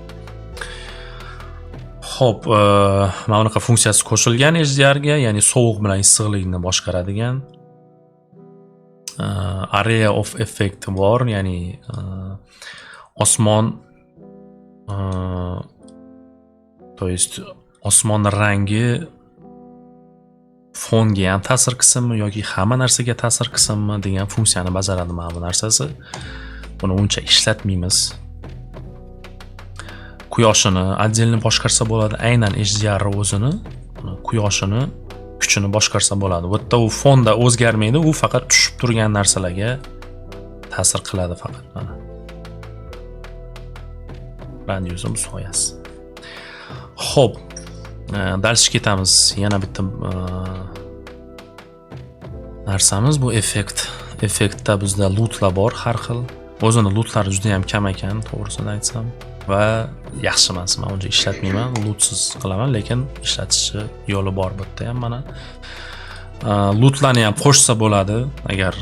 Xo'p, mana bunaqa funksiyasi qo'shilgan HDRga, ya'ni sovuq bilan issiqlikni boshqaradigan. Area of effect bor, ya'ni osmon to есть osmonning rangi fonga ham ta'sir qilsinmi yoki hamma narsaga ta'sir qilsinmi degan funksiyani bajaradi mana bu narsasi. Buni uncha ishlatmaymiz. Quyoshini отдельно boshqarsa bo'ladi, aynan HDR o'zini, quyoshini kuchini boshqarsa bo'ladi. Bu yerda u fonda o'zgarmaydi, u faqat tushib turgan narsalarga ta'sir qiladi faqat mana. Radiusum soyasi. Xo'p, dальше ketamiz. Yana bitta narsamiz bu effekt. Effektda bizda lootlar bor har xil. O'zini lootlari juda ham kam ekan, to'g'risini aytsam. Va yaxshi emas, men uncha ishlatmayman, lootsiz qilaman, lekin ishlatishni yo'li bor bu yerda ham mana. Lootlarni ham qo'shsa bo'ladi, agar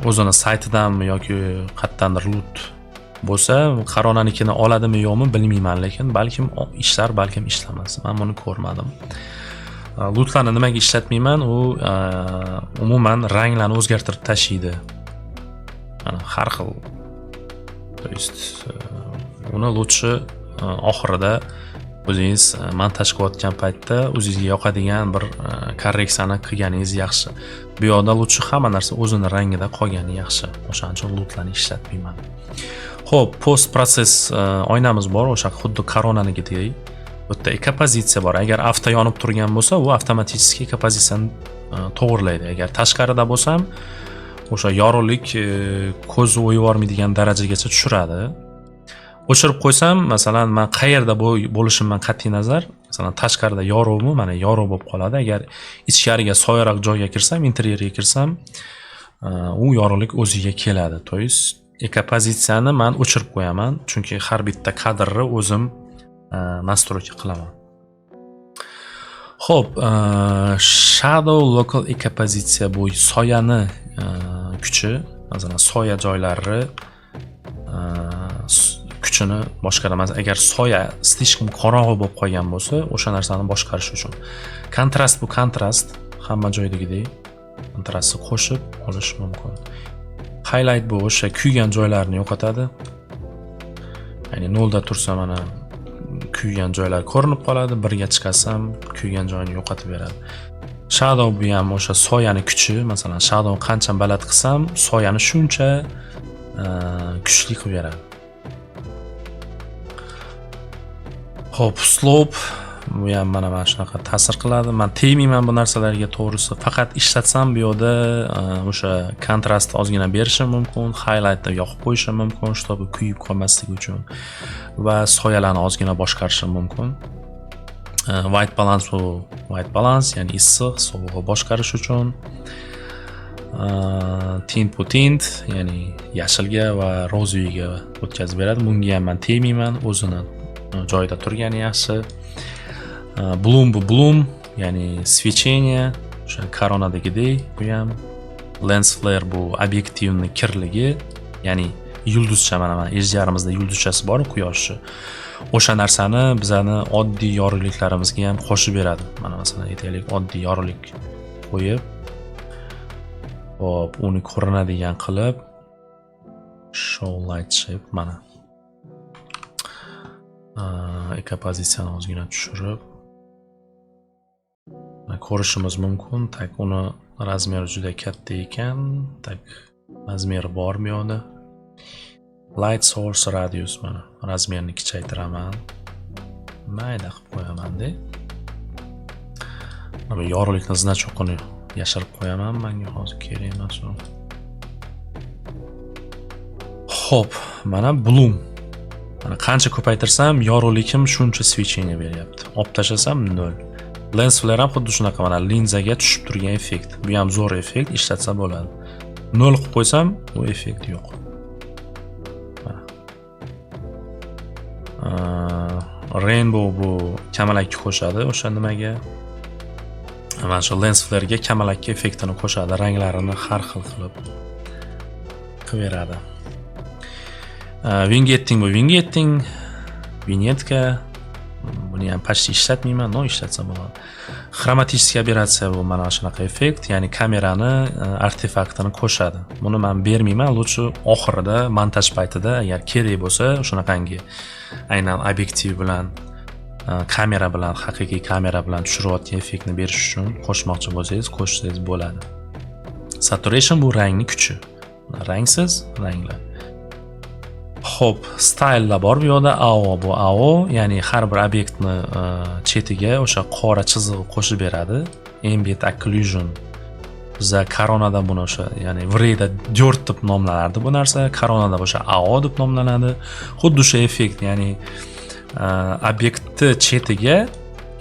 o'zini saytidanmi yoki qayerdandir loot bo'lsa, qaronanikini oladimi yo'qmi bilmayman, lekin balkim ishlar, balkim ishlamas. Men buni ko'rmadim. Lootlarni nimaga ishlatmayman? U umuman ranglarni o'zgartirib tashlaydi. Mana har xil. To есть uni lutchi oxirida o'zingiz montaj qilayotgan paytda o'zingizga yoqadigan bir korreksiyani qilganingiz yaxshi. Bu yoqda lutchi hamma narsa o'zining rangida qolgani yaxshi. O'shaning uchun lutlarni ishlatmayman. Xo'p, post proses oynamiz bor, o'sha xuddi koronanikidek. Bu yerda ekopozitsiya bor. Agar avto yonib turgan bo'lsa, u avtomatik ekopozitsiyani to'g'rilaydi. Agar tashqarida bo'lsam, o'sha yorug'lik ko'z o'yib yormaydigan darajagacha tushiradi. O'chirib qo'ysam, masalan, men qayerda bo'lishimdan qat'iy nazar, masalan, tashqarida yorug'mi, mana yorug' bo'lib qoladi. Agar ichkariga soyroq joyga kirsam, interyerga kirsam, u yorug'lik o'ziga keladi. To есть ekopozitsiyani men o'chirib qo'yaman, chunki har bitta kadrni o'zim nastroyka qilaman. Xo'p, shadow local ekopozitsiya bu soyani kuchi, masalan, soya joylari kuchini boshqaramas. Agar soya slishkom qorong'i bo'lib qolgan bo'lsa, o'sha narsani boshqarish uchun. Kontrast bu kontrast, hamma joydagidek kontrastni qo'shib olish mumkin. Highlight bu o'sha kuygan joylarni yo'qotadi. Ya'ni 0 da tursa mana kuygan joylar ko'rinib qoladi, 1 ga chiqsam kuygan joyini yo'qotib beradi. Shadow bu ham o'sha soyani kuchi, masalan, shadow qancha baland qilsam, soyani shuncha kuchli qilib beradi. Xo'p, slope bu ham mana shunaqa ta'sir qiladi. Men tegmayman bu narsalarga, to'g'risi. Faqat ishlatsam bu yoqda o'sha kontrastni ozgina berishim mumkin, highlightni yoqib qo'yishim mumkin, чтобы kuyib qolmasligi uchun va soyalarni ozgina boshqarishim mumkin. White balance bu white balance, ya'ni issiq, sovuqni boshqarish uchun. tint bu tint, ya'ni yashilga va roziga o'tkazib beradi. Bunga ham men tegmayman, o'zini joyida turgani yaxshi. Bloom bu bloom, ya'ni свечение, o'sha koronadagidek bu ham. Lens flare bu obyektivning kirligi, ya'ni yulduzcha, mana ejdarimizda yulduzchasi bor, quyoshchi. O'sha narsani bizani oddiy yorug'liklarimizga ham qo'shib beradi. Mana masalan, aytaylik, oddiy yorug'lik qo'yib, hop, uni ko'rinadigan qilib, show light shape, mana ekopozitsiyani ozgina tushirib ko'rishimiz mumkin. Tak, uni razmeri juda katta ekan, tak razmeri bor bu yoqda. Light source radius, mana razmerini kichaytiraman, mayda qilib qo'yaman-da. Mana yorug'likni znachoqini yashirib qo'yaman, menga hozir kerak emas u. Xo'p, mana bloom. Mana qancha ko'paytirsam yorug'likim shuncha свечение beryapti. Olib tashlasam 0. Lens flare ham xuddi shunaqa, mana linzaga tushib turgan effekt. Bu ham zo'r effekt, ishlatsa bo'ladi. 0 qilib qo'ysam, bu effekt yo'q. Rainbow bu kamalakka qo'shadi, o'sha nimaga? Mana shu lens flare ga kamalakka effektini qo'shadi, ranglarini har xil qilib beradi. Vignetting bu vignetting, vignetka. Buni ham почти ishlatmayman, no ishlatsa bo'ladi. Xromatik operatsiya bu mana shunaqa effekt, ya'ni kamerani artefaktini qo'shadi. Buni men bermayman, lutchi oxirida montaj paytida agar kerak bo'lsa, shunaqangi aynan obyektiv bilan, kamera bilan, haqiqiy kamera bilan tushirayotgan effektni berish uchun qo'shmoqchi bo'lsangiz, qo'shsangiz bo'ladi. Saturation bu rangning kuchi. Rangsiz ranglar. Xo'p, stylelar bor bu yoqda. AO bu AO, ya'ni har bir obyektni chetiga o'sha qora chiziq qo'shib beradi. Ambient occlusion. Bizda koronada buni o'sha, ya'ni vreda 4 deb nomlanardi bu narsa. Koronada o'sha AO deb nomlanadi. Xuddi o'sha effekt, ya'ni obyektni chetiga,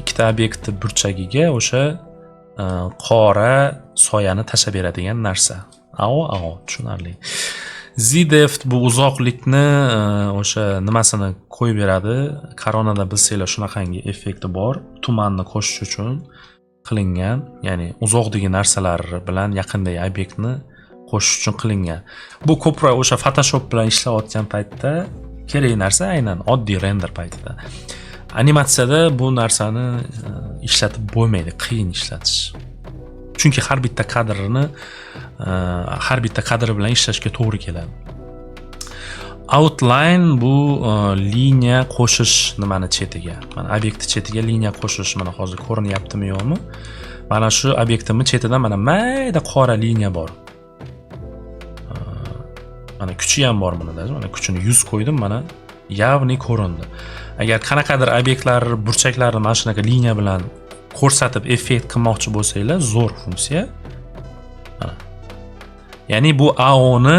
ikkita obyektni burchagiga o'sha qora soyani tashlab beradigan narsa. AO tushunarli. Z-depth bu uzoqlikni o'sha nimasini qo'yib beradi. Koronada bilsanglar shunaqangi effekti bor. Tumanni qo'shish uchun qilingan, ya'ni uzoqdagi narsalar bilan yaqindagi obyektni qo'shish uchun qilingan. Bu ko'proq o'sha Photoshop bilan ishlayotgan paytda kerak narsa, aynan oddiy render paytida. Animatsiyada bu narsani ishlatib bo'lmaydi, qiyin ishlatish. Chunki har bitta kadr bilan ishlashga to'g'ri keladi. Outline bu liniya qo'shish nimani chetiga. Mana obyektni chetiga liniya qo'shish, mana hozir ko'rinyaptimi yo'qmi? Mana shu obyektimning chetida mana mayda qora liniya bor. Mana kuchi ham bor bunda, mana kuchini 100 qo'ydim, mana yavni ko'rindi. Agar qanaqadir obyektlar burchaklarini mana shunaqa liniya bilan ko'rsatib effekt qilmoqchi bo'lsanglar, zo'r funksiya. Mana. Ya'ni bu AO ni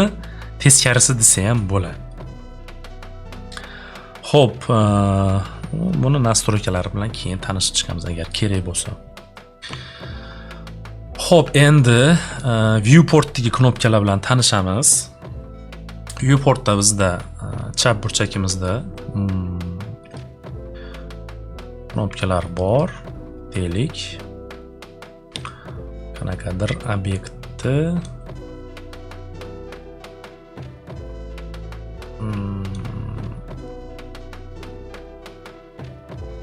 teskarisi desa ham bo'ladi. Xo'p, buni nastroykalari bilan keyin tanishib chiqamiz agar kerak bo'lsa. Xo'p, endi viewportdagi knopkalar bilan tanishamiz. Viewportda bizda chap burchagimizda knopkalar bor. Deylik. Qanaqadir obyektni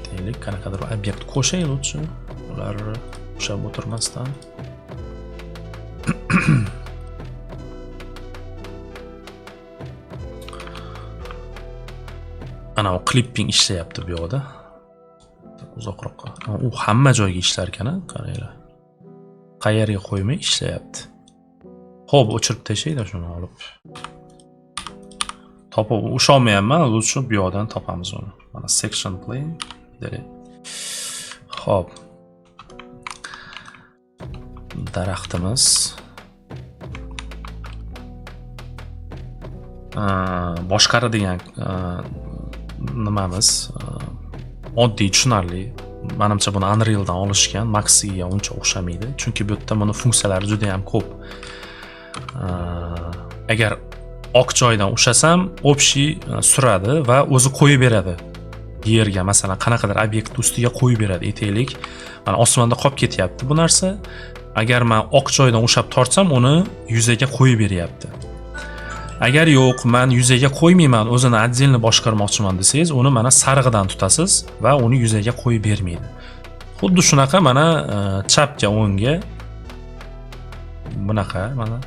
deylik, qanaqadir obyekt qo'shaylik, ular o'sha o'tirmasdan. Ana u clipping ishlayapti bu yoqda. Uzoqroqqa. U hamma joyga ishlar ekan-a, qaranglar. Qayerga qo'ymay ishlayapti. Xo'p, o'chirib tashlaydi shuni olib. Topib usholmayapman, lutchi bu yoqdan topamiz uni. Mana section plane deylik. Xo'p. Daraxtimiz. Boshqaradigan nimamiz oddiy, tushunarli. Menimcha buni Unreal dan olishgan, Maxiga uncha o'xshamaydi, chunki bu yerda buni funksiyalari juda ham ko'p. agar oq joydan ushlasam общий suradi va o'zi qo'yib beradi yerga, masalan qanaqadir obyekt ustiga qo'yib beradi. Aytaylik mana osmonda qolib ketyapti bu narsa, agar men oq joydan ushab tortsam uni yuzaga qo'yib beryapti. Agar yo'q, men yuzaga qo'ymayman, o'zini отдельно boshqarmoqchiman desangiz, uni mana sarig'idan tutasiz va uni yuzaga qo'yib bermaydi. Xuddi shunaqa mana chapga o'ngga bunaqa mana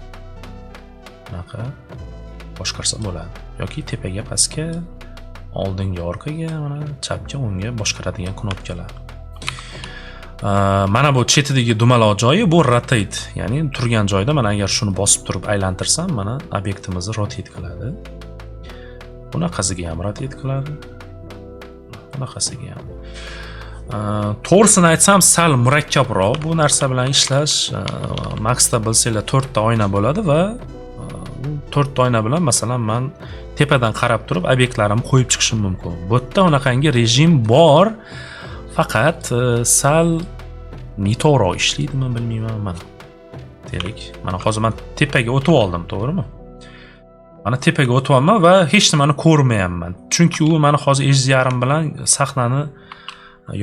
bunaqa boshqarsa bo'ladi, yoki tepaga pastga, oldinga orqaga, mana chapga o'ngga boshqaradigan knopkalar. Mana bu chetidagi dumaloq joyi bu rotate, ya'ni turgan joyda mana agar shuni bosib turib aylantirsam, mana obyektimizni rotate qiladi. Bunaqasiga ham rotate qiladi. Bunaqasiga ham. To'g'risini aytsam, sal murakkabroq bu narsa bilan ishlash. Maxda bilsanglar 4 ta oyna bo'ladi va 4 ta oyna bilan masalan men tepadan qarab turib obyektlarimni qo'yib chiqishim mumkin. Bu yerda unaqangi rejim bor. Faqat sal to'g'ri ishlaydimi bilmayman mana. Deylik, mana hozir men tepaga o'tib oldim, to'g'rimi? Mana tepaga o'tyapman va hech nimani ko'rmayapman. Chunki u meni hozir HDR bilan sahnani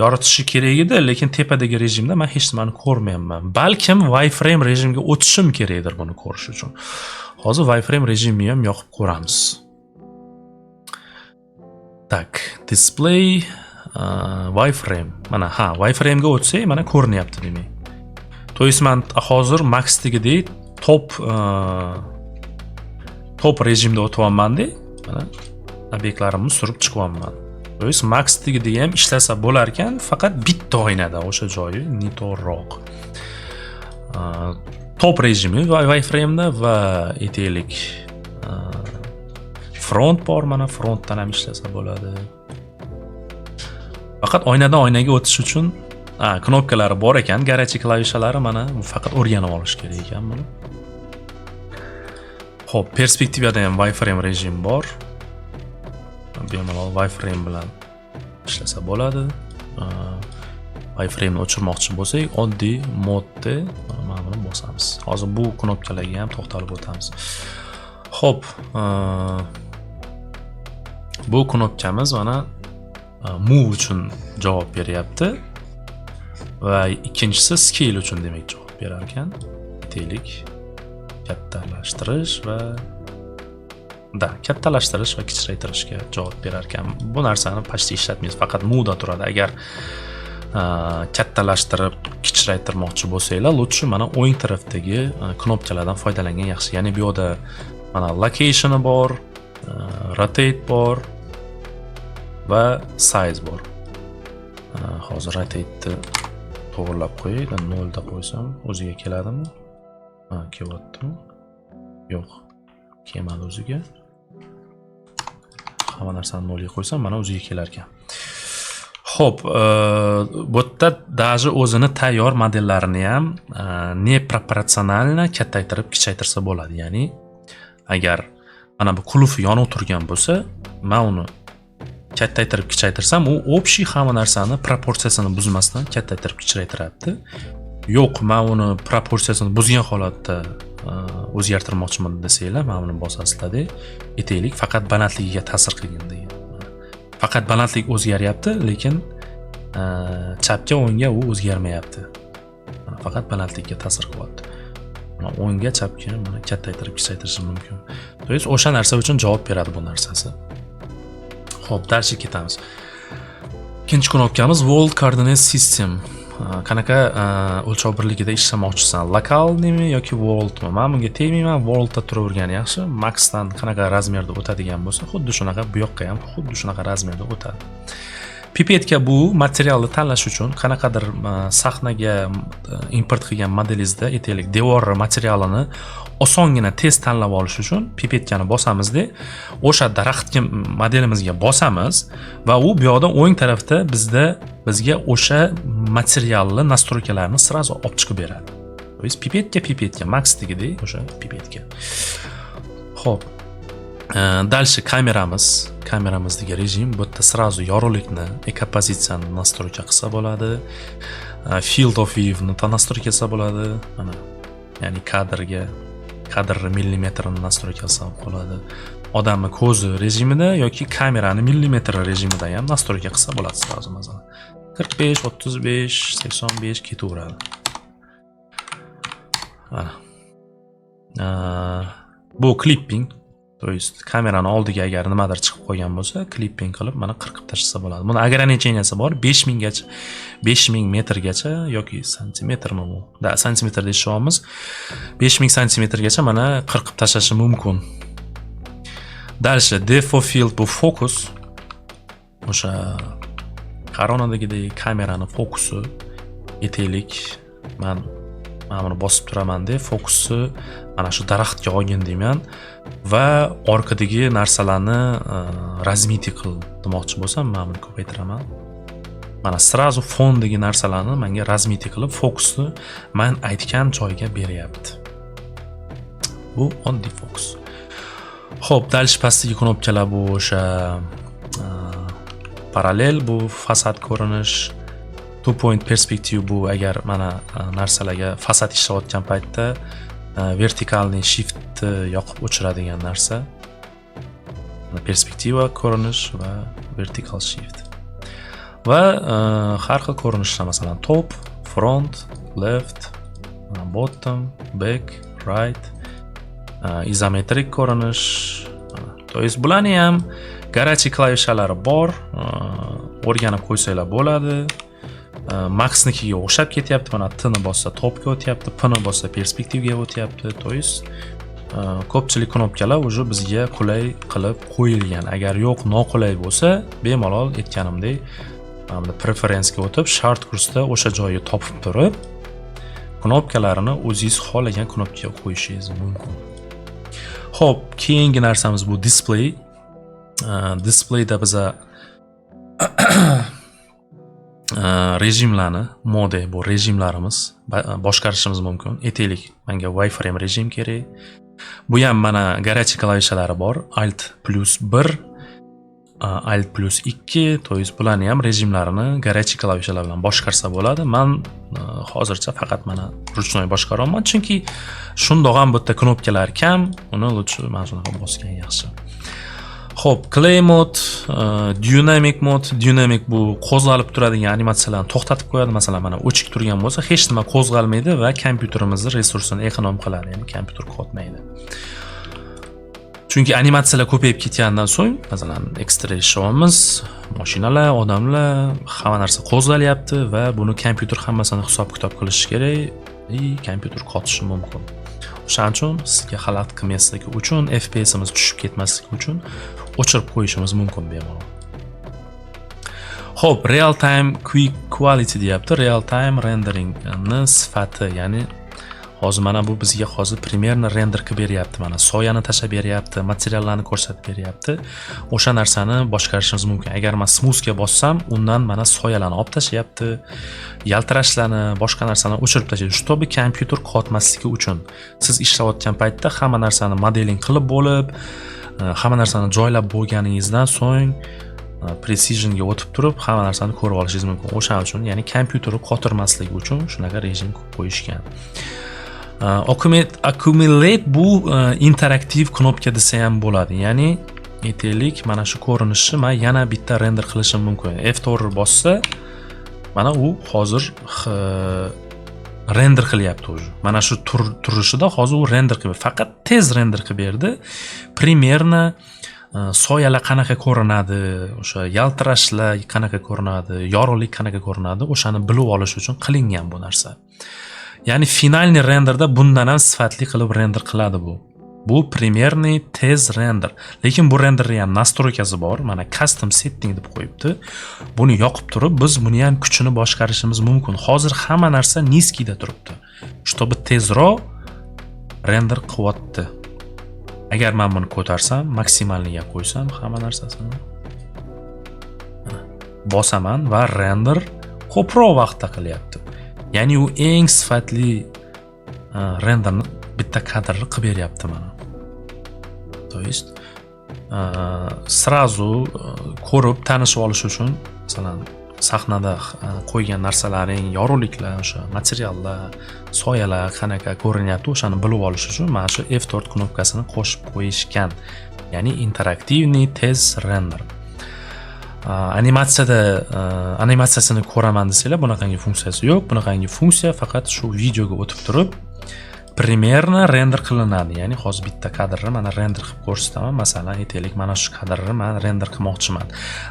yoritishi kerak edi, lekin tepadagi rejimda men hech nimani ko'rmayapman. Balkim wireframe rejimga o'tishim kerakdir buni ko'rish uchun. Hozir wireframe rejimni ham yoqib ko'ramiz. Tak, display wireframe. Mana wireframe ga o'tsak, mana ko'rinyapti demak. To есть men hozir maxdagidek top rejimda o'tyapman-da. Mana obyektlarimni surib chiqyapman. To есть maxdagidek ham ishlasa bo'lar ekan, faqat bitta oynada o'sha joyi to'g'riroq. Top rejimi wireframe da va aytaylik front bor, mana frontdan ham ishlasa bo'ladi. Faqat oynadan oynaga o'tish uchun knopkalari bor ekan, garaj klavishalari mana faqat o'rganib olish kerak ekan buni. Xo'p, perspektivada ham wireframe rejim bor. Bemalol wireframe bilan ishlasa bo'ladi. Wireframe ni o'chirmoqchi bo'lsak, oddiy modda mana buni bosamiz. Hozir bu knopkalarga ham to'xtalib o'tamiz. Xo'p, bu knopkamiz mana move uchun javob beryapti va ikkinchisi scale uchun demak javob berar ekan. Aytaylik, kattalashtirish va kattalashtirish va kichraytirishga javob berar ekan. Bu narsani почти ishlatmaymiz, faqat move da turadi. Agar kattalashtirib kichraytirmoqchi bo'lsanglar, lutchi mana o'ng tarafdagi knopkalardan foydalangan yaxshi. Ya'ni bu yerda mana location bor, rotate bor va size bor. Hozir rotate'ni to'g'rilab qo'yay, 0 da qo'ysam o'ziga keladimi? Kelyaptimi? Yo'q, kelmadi o'ziga. Hamma narsani 0 ga qo'ysam mana o'ziga kelar ekan. Xo'p, bu yerda даже o'zini tayyor modellarini ham neproporsionalni kattaytirib kichaytirsa bo'ladi. Ya'ni agar mana bu qulf yonib turgan bo'lsa, men uni kattaytirib kichaytirsam, u общий hamma narsani proporsiyasini buzmasdan kattaytirib kichraytiradi. Yo'q, men uni proporsiyasini buzgan holatda o'zgartirmoqchiman desanglar, men buni bosasizlar. Aytaylik, faqat balandligiga ta'sir qilgan degan. Faqat balandlik o'zgaryapti, lekin chapga o'ngga u o'zgarmayapti. Faqat balandlikka ta'sir qilyapti. Mana o'ngga chapga mana kattaytirib kichraytirishim mumkin. To есть o'sha narsa uchun javob beradi bu narsasi. Xo'p, darsga ketamiz. Ikkinchi knopkamiz World Coordinate System. Qanaqa o'lchov birligida ishlamoqchisan? Lokalnimi yoki worldmi? Men bunga tegmayman, worldda turavergani yaxshi. Maxdan qanaqa razmerda o'tadigan bo'lsa, xuddi shunaqa bu yoqqa ham xuddi shunaqa razmerda o'tadi. Pipetka bu materialni tanlash uchun qanaqadir sahnaga import qilgan modelingizda, aytaylik, devor materialini osongina tez tanlab olish uchun pipetkani bosamizda, o'sha daraxtga modelimizga bosamiz va u bu yoqda o'ng tarafda bizga o'sha materialni nastroykalarni sразу olib chiqib beradi. То есть pipetka max degidek o'sha pipetka. Xo'p. Дальше kameramizdagi rejim bu yerda sразу yorug'likni, ekopozitsiyani nastroyka qilsa bo'ladi. Field of view ni nastroyka qilsa bo'ladi. Mana, ya'ni kadrni millimetrini nastroyka qilsa ham qoladi. Odamni ko'zi rejimida yoki kamerani millimetri rejimida ham nastroyka qilsa bo'ladi sразу masalan. 45, 35, 85 ketaveradi. Mana. Bu clipping. То есть kamerani oldiga agar nimadir chiqib qolgan bo'lsa, clipping qilib mana qirqib tashlasa bo'ladi. Buni ограниченияsi bor, 5000 gacha, 5000 metrgacha yoki santimetrmi bu? Da, santimetr deyishimiz 5000 santimetrgacha mana qirqib tashlashi mumkin. Дальше depth of field bu fokus. O'sha koronadagidek kamerani fokusi etaylik. Mana buni bosib turaman-da, fokusi mana shu daraxtga olgin deyman va orqadagi narsalarni razmiti qil demoqchi bo'lsam, men buni ko'paytiraman. Mana sразу fondagi narsalarni menga razmiti qilib, fokusni men aytgan joyga beryapti. Bu oddiy fokus. Xo'p, dальше pastdagi knopkalar bu o'sha parallel, bu fasad ko'rinish. 2 point perspektiv bu agar mana narsalarga fasad ishlayotgan paytda vertikalniy shift yoqib o'chiradigan narsa. Perspektiva ko'rinish va vertical shift. Va har xil ko'rinishlar masalan top, front, left, bottom, back, right, izometrik ko'rinish. To есть bularni ham garage klavishalari bor, o'rganib qo'ysanglar bo'ladi. Maxnikiga o'xshab ketyapti. Mana T-ni bossa topga o'tyapti, P-ni bossa perspektivga o'tyapti. To есть ko'pchilik knopkalar уже bizga qulay qilib qo'yilgan. Agar yo'q, noqulay bo'lsa, bemalol aytganimdek, mana preferensga o'tib, shart kursda o'sha joyni topib turib, knopkalarini o'zingiz xohlagan knopkaga qo'yishingiz mumkin. Xo'p, keyingi narsamiz bu display. Displayda biza rejimlarni, mode bu rejimlarimiz boshqarishimiz mumkin. Aytaylik, menga wireframe rejim kerak. Bu ham mana garage klavishalari bor. Alt+1, Alt+2, to есть bularni ham rejimlarini garage klavishalar bilan boshqarsa bo'ladi. Men hozircha faqat mana ruchnoy boshqaraman, chunki shundoq ham bu yerda knopkalar kam, uni lutchi mana shunaqa bosgan yaxshi. Xo'p, Clay mode, Dynamic mode. Dynamic bu qo'zg'alib turadigan animatsiyalarni to'xtatib qo'yadi. Masalan, mana o'chik turgan bo'lsa, hech nima qo'zg'almaydi va kompyuterimizning resursini ekonom qiladi, ya'ni kompyuter qotmaydi. Chunki animatsiyalar ko'payib ketgandan so'ng, masalan, ekstra ishlayapmiz, mashinalar, odamlar, hamma narsa qo'zg'alyapti va buni kompyuter hammasini hisob-kitob qilishi kerak, kompyuter qotishi mumkin. O'shaning uchun sizga xalaqit qilmasligi uchun, FPSimiz tushib ketmasligi uchun o'chirib qo'yishimiz mumkin bemalol. Xo'p, real time quick quality deyapti. Real time rendering ni sifati, ya'ni hozir mana bu bizga hozir primerni render qilib beryapti. Mana soyani tashab beryapti, materiallarni ko'rsatib beryapti. O'sha narsani boshqarishimiz mumkin. Agar men smoothga bossam, undan mana soyalarni olib tashlayapti, yaltirashlarni, boshqa narsalarni o'chirib tashlaydi. Shtobi kompyuter qotmasligi uchun. Siz ishlayotgan paytda hamma narsani modeling qilib bo'lib, hamma narsani joylab bo'lganingizdan so'ng precisionga o'tib turib, hamma narsani ko'rib olishingiz mumkin. O'shaning uchun, ya'ni kompyuterni qotirmasligi uchun shunaqa rejim qo'yishgan. Accumulate bu interaktiv knopka desa ham bo'ladi. Ya'ni aytaylik, mana shu ko'rinishni men yana bitta render qilishim mumkin. F4 bossa, mana u hozir render qilyapti o'zi. Mana shu turishida hozir u render qilib, faqat tez render qilib berdi. Primerni soyalar qanaqa ko'rinadi, o'sha yaltirashlar qanaqa ko'rinadi, yorug'lik qanaqa ko'rinadi, o'shani bilib olish uchun qilingan bu narsa. Ya'ni finalniy renderda bundan ham sifatli qilib render qiladi bu. Bu primerniy tez render. Lekin bu renderning ham nastroykasi bor. Mana custom setting deb qo'yibdi. Buni yoqib turib, biz buni ham kuchini boshqarishimiz mumkin. Hozir hamma narsa niskida turibdi. Чтобы tezroq render qilyapti. Agar men buni ko'tarsam, maksimalniga qo'ysam, hamma narsasini bosaman va render ko'proq vaqtda qilyapti. Ya'ni u eng sifatli renderni bitta kadrni qilib beryapti mana. To есть сразу ko'rib tanishib olish uchun, masalan, sahnada qo'ygan narsalaring, yorug'liklar, o'sha materiallar, soyalar qanaqa ko'rinyapti, o'shani bilib olish uchun mana shu F4 knopkasini qo'shib qo'yishgan. Ya'ni interaktivniy tez render. Animatsiyasini ko'raman desanglar, bunaqangi funksiyasi yo'q. Bunaqangi funksiya faqat shu videoga o'tib turib primerni render qilinadi. Ya'ni hozir bitta kadrni mana render qilib ko'rsataman. Masalan, aytaylik, mana shu kadrni men render qilmoqchiman.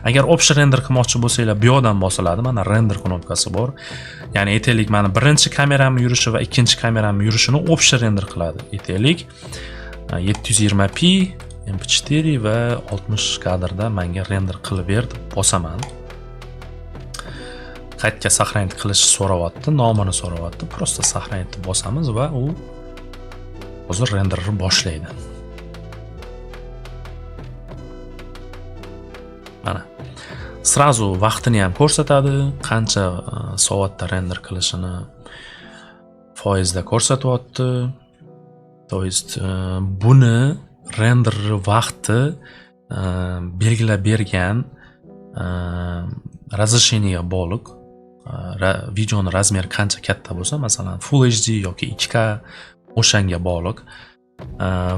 Agar общий render qilmoqchi bo'lsanglar, bu yoqdan bosiladi. Mana render knopkasi bor. Ya'ni aytaylik, mana birinchi kameramning yurishi va ikkinchi kameramning yurishini общий render qiladi. Aytaylik, 720p MP4 va 60 kadrda menga render qilib ber deb bosaman. Qaytga saqlanib qilish so'rayapti, nomini so'rayapti. Prosta saqlanib bosamiz va u hozir renderni boshlaydi. Mana. Srazu vaqtini ham ko'rsatadi, qancha soatda render qilishini foizda ko'rsatyapti. To есть buni render vaqti belgilab bergan razрешениyaga bog'liq. Videoni razmeri qancha katta bo'lsa, masalan Full HD yoki 2K o'shanga bog'liq.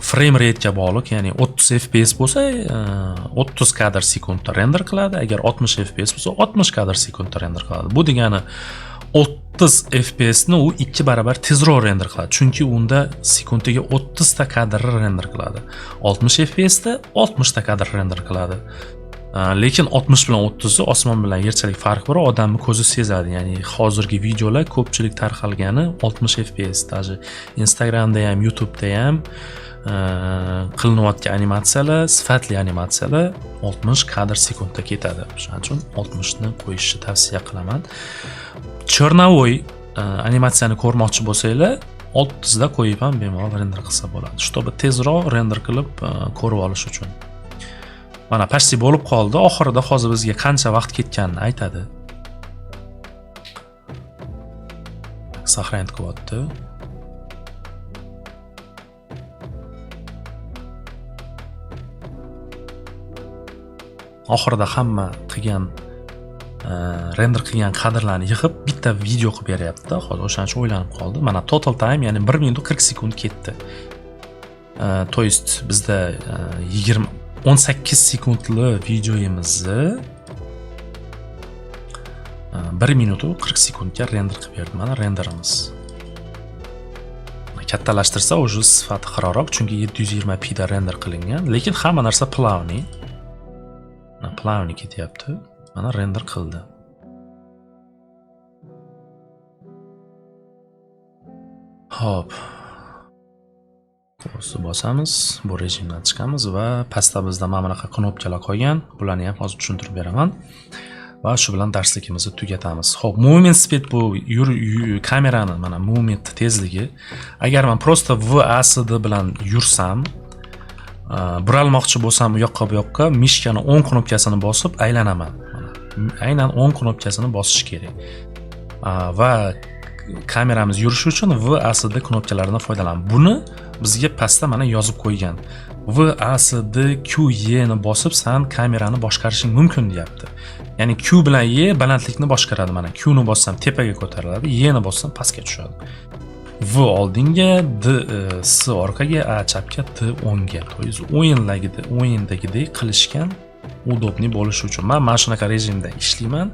Frame rate ga bog'liq, ya'ni 30 fps bo'lsa 30 kadr sekundda render qiladi, agar 60 fps bo'lsa 60 kadr sekundda render qiladi. Bu degani 30 fps ni u 2 barobar tezroq render qiladi, chunki unda sekundiga 30 ta kadr render qiladi. 60 fps da 60 ta kadr render qiladi. Lekin 60 bilan 30 osmon bilan yerchalik farq bor, odamning ko'zi sezadi. Ya'ni hozirgi videolar ko'pchilik tarqalgani 60 fps. Даже Instagramda ham, YouTube'da ham qilinayotgan animatsiyalar, sifatli animatsiyalar 60 kadr sekundda ketadi. Shuning uchun 60 ni qo'yishni tavsiya qilaman. Chernovoy animatsiyani ko'rmoqchi bo'lsanglar, 30 da qo'yib ham bemalol render qilsa bo'ladi. Чтобы tezroq render qilib ko'rib olish uchun. Mana почти bo'lib qoldi. Oxirida hozir bizga qancha vaqt ketganini aytadi. Saqlanib qo'yapti. Oxirida hamma qilgan render qilgan kadrlarni yig'ib bitta video qilib beryapti. Hozir o'shaning uchun o'ylanib qoldi. Mana total time, ya'ni 1 minut 40 sekund ketdi. To есть bizda 18 sekundli videoyimizni 1 minut 40 sekundga render qilib berdi. Mana renderimiz. Kattalashtirsa o'sha sifati xiroq, chunki 720p da render qilingan, lekin hamma narsa plavni. Plavni ketyapti. Mana render qildi. Hop. Qo'sib bosamiz, bu rejimdan chiqamiz va pastda bizda mana bunaqa knopkalar qolgan. Bularni ham hozir tushuntirib beraman. Va shu bilan darsligimizni tugatamiz. Xo'p, movement speed bu kamerani mana movement tezligi. Agar men prosta VASD bilan yursam, buralmoqchi bo'lsam u yoqqa bu yoqqa mishkani 10 knopkasini bosib aylanaman. Aynan 10 knopkasini bosish kerak. Va kameramiz yurishi uchun VASD knopkalaridan foydalanamiz. Buni bizga pastda mana yozib qo'ygan. VASD QE ni bosib sen kamerani boshqarishing mumkin deyapti. Ya'ni Q bilan E balandlikni boshqaradi. Mana Q ni bossam tepaga ko'tariladi, E ni bossam pastga tushadi. V oldinga, D S orqaga, A chapga, T o'ngga. To есть o'yindagidek qilishgan udobni bo'lishi uchun. Men mana shunaqa rejimda ishlayman.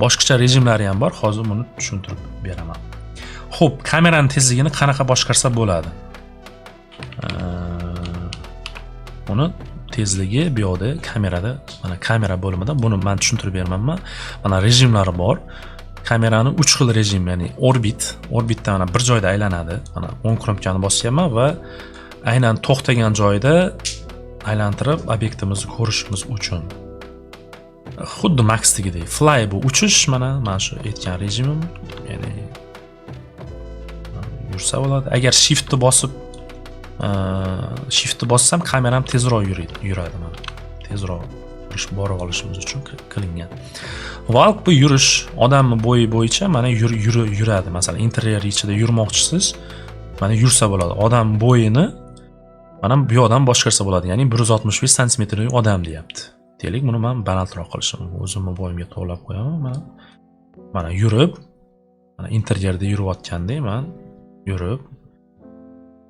Boshqacha rejimlari ham bor, hozir buni tushuntirib beraman. Xo'p, kameraning tezligini qanaqa boshqarsa bo'ladi? Uni tezligi bu yoqda kamerada, mana kamera bo'limida buni men tushuntirib beramanman. Mana rejimlari bor. Kamerani 3 xil rejim, ya'ni orbitda mana bir joyda aylanadi. Mana 10 knopkani bosyapman va aynan to'xtagan joyda aylantirib obyektimizni ko'rishimiz uchun. Xuddi Max'dagidek. Fly bu uchish, mana shu aytgan rejimim, ya'ni yursa bo'ladi. Agar shiftni bosib bossam kameram tezroq yuradi mana. Tezroq borib olishimiz uchun qilingan. Walk bu yurish, odamning bo'yi bo'yicha mana yuradi. Masalan, interyer ichida yurmoqchisiz, mana yursa bo'ladi. Odam bo'yini mana bu yoqdan boshqarsa bo'ladi. Ya'ni 165 sm odam deyapti. aytaylik, buni men balandroq qilishim mumkin. O'zimni bo'yimga to'g'lab qo'yaman. Mana yurib, mana interyerda yurayotgandek men yurib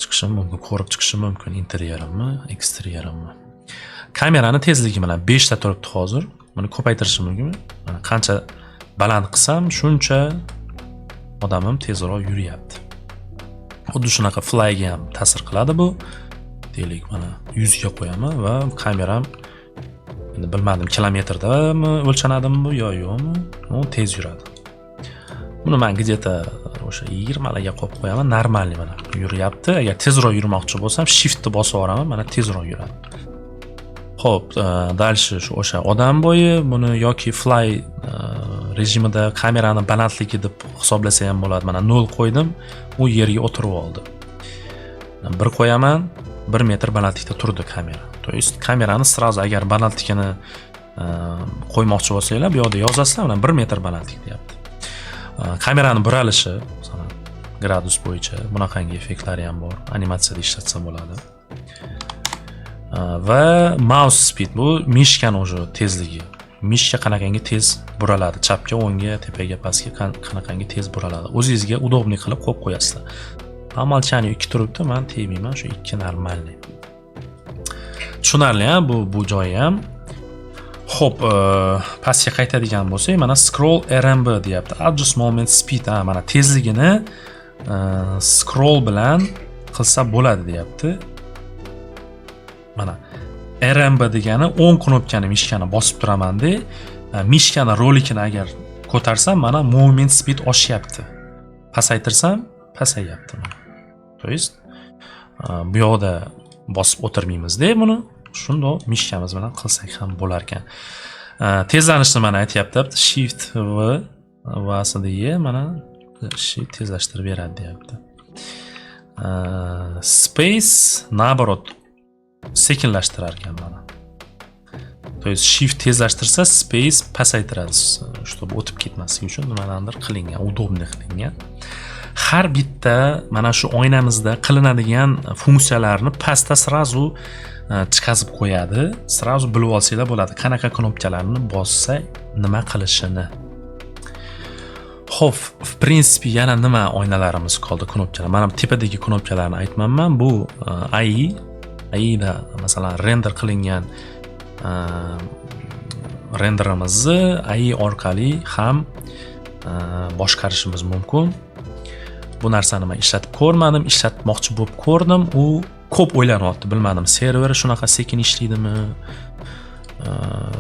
chiqishim mumkin, ko'rib chiqishim mumkin interyerimni, eksteryerimni. Kamerani tezligi bilan 5 ta turibdi hozir. Buni ko'paytirishim mumkin. Mana qancha baland qilsam, shuncha odamim tezroq yuryapti. Xuddi shunaqa flyga ham ta'sir qiladi bu. Deylik, mana 100 ga qo'yaman va kameram endi bilmadim kilometrdami o'lchanadimi bu yo yo'qmi, u tez yuradi. Buni men где-то o'sha 20 larga qo'yib qo'yaman, normalniy mana yuryapti. Agar tezroq yurmoqchi bo'lsam, shiftni bosib olaman, mana tezroq yuradi. Xo'p, dальше shu o'sha odam bo'yi buni yoki fly rejimida kamerani balandligi deb hisoblasa ham bo'ladi. Mana 0 qo'ydim, u yerga o'tirib oldi. 1 qo'yaman, 1 metr balandlikda turdi kamera. То есть kamerani sразу agar balandligini qo'ymoqchi bo'lsanglar, bu yerda yozasizlar, mana 1 metr balandlik deyapti. Kamerani buralishi, masalan, gradus bo'yicha bunaqangi effektlari ham bor. Animatsiyada ishlatsa bo'ladi. Va mouse speed bu mishkani o'sha tezligi. Mishka qanaqangi tez buraladi, chapga, o'ngga, tepaga, pastga qanaqangi tez buraladi. O'zingizga udobniy qilib qo'yib qo'yasizlar. Amalchani 2 turibdi, men tegmayman, shu 2 normalniy. Tushunarli-a bu joyi ham. Xo'p, pastga qaytadigan bo'lsak, mana scroll RMB deyapti. Adjust movement speed, mana tezligini scroll bilan qilsa bo'ladi deyapti. Mana RMB degani o'ng knopkani mishkani bosib turaman-da, mishkani rolikini agar ko'tarsam, mana movement speed oshyapti. Pasaytirsam, pasayyapti. To есть bu yoqda bosib o'tirmaymiz-da buni. Shundoq mishkamiz bilan qilsak ham bo'lar ekan. Tezlanishni mana aytayapti, shift v vasida mana shift tezlashtirib beradi deyapti. Space naоборот sekinlashtirar ekan mana. То есть shift tezlashtirsa, space pasaytiradi, чтобы o'tib ketmasligi uchun nimadandir qilingan, udobniy qilingan. Har bitta mana shu oynamizda qilinadigan funksiyalarni pastda sразу chiqazib qo'yadi. Sразу bilib olsanglar bo'ladi, qanaqa knopkalarni bossa nima qilishini. Xo'p, в принципе, yana nima oynalarimiz qoldi knopkalar. Mana tepadagi knopkalarni aytmanman. Bu AIda masalan render qilingan renderimizni AI orqali ham boshqarishimiz mumkin. Bu narsani men ishlatib ko'rmadim, ishlatmoqchi bo'lib ko'rdim. U ko'p o'ylanyapti, bilmadim, serveri shunaqa sekin ishlaydimi,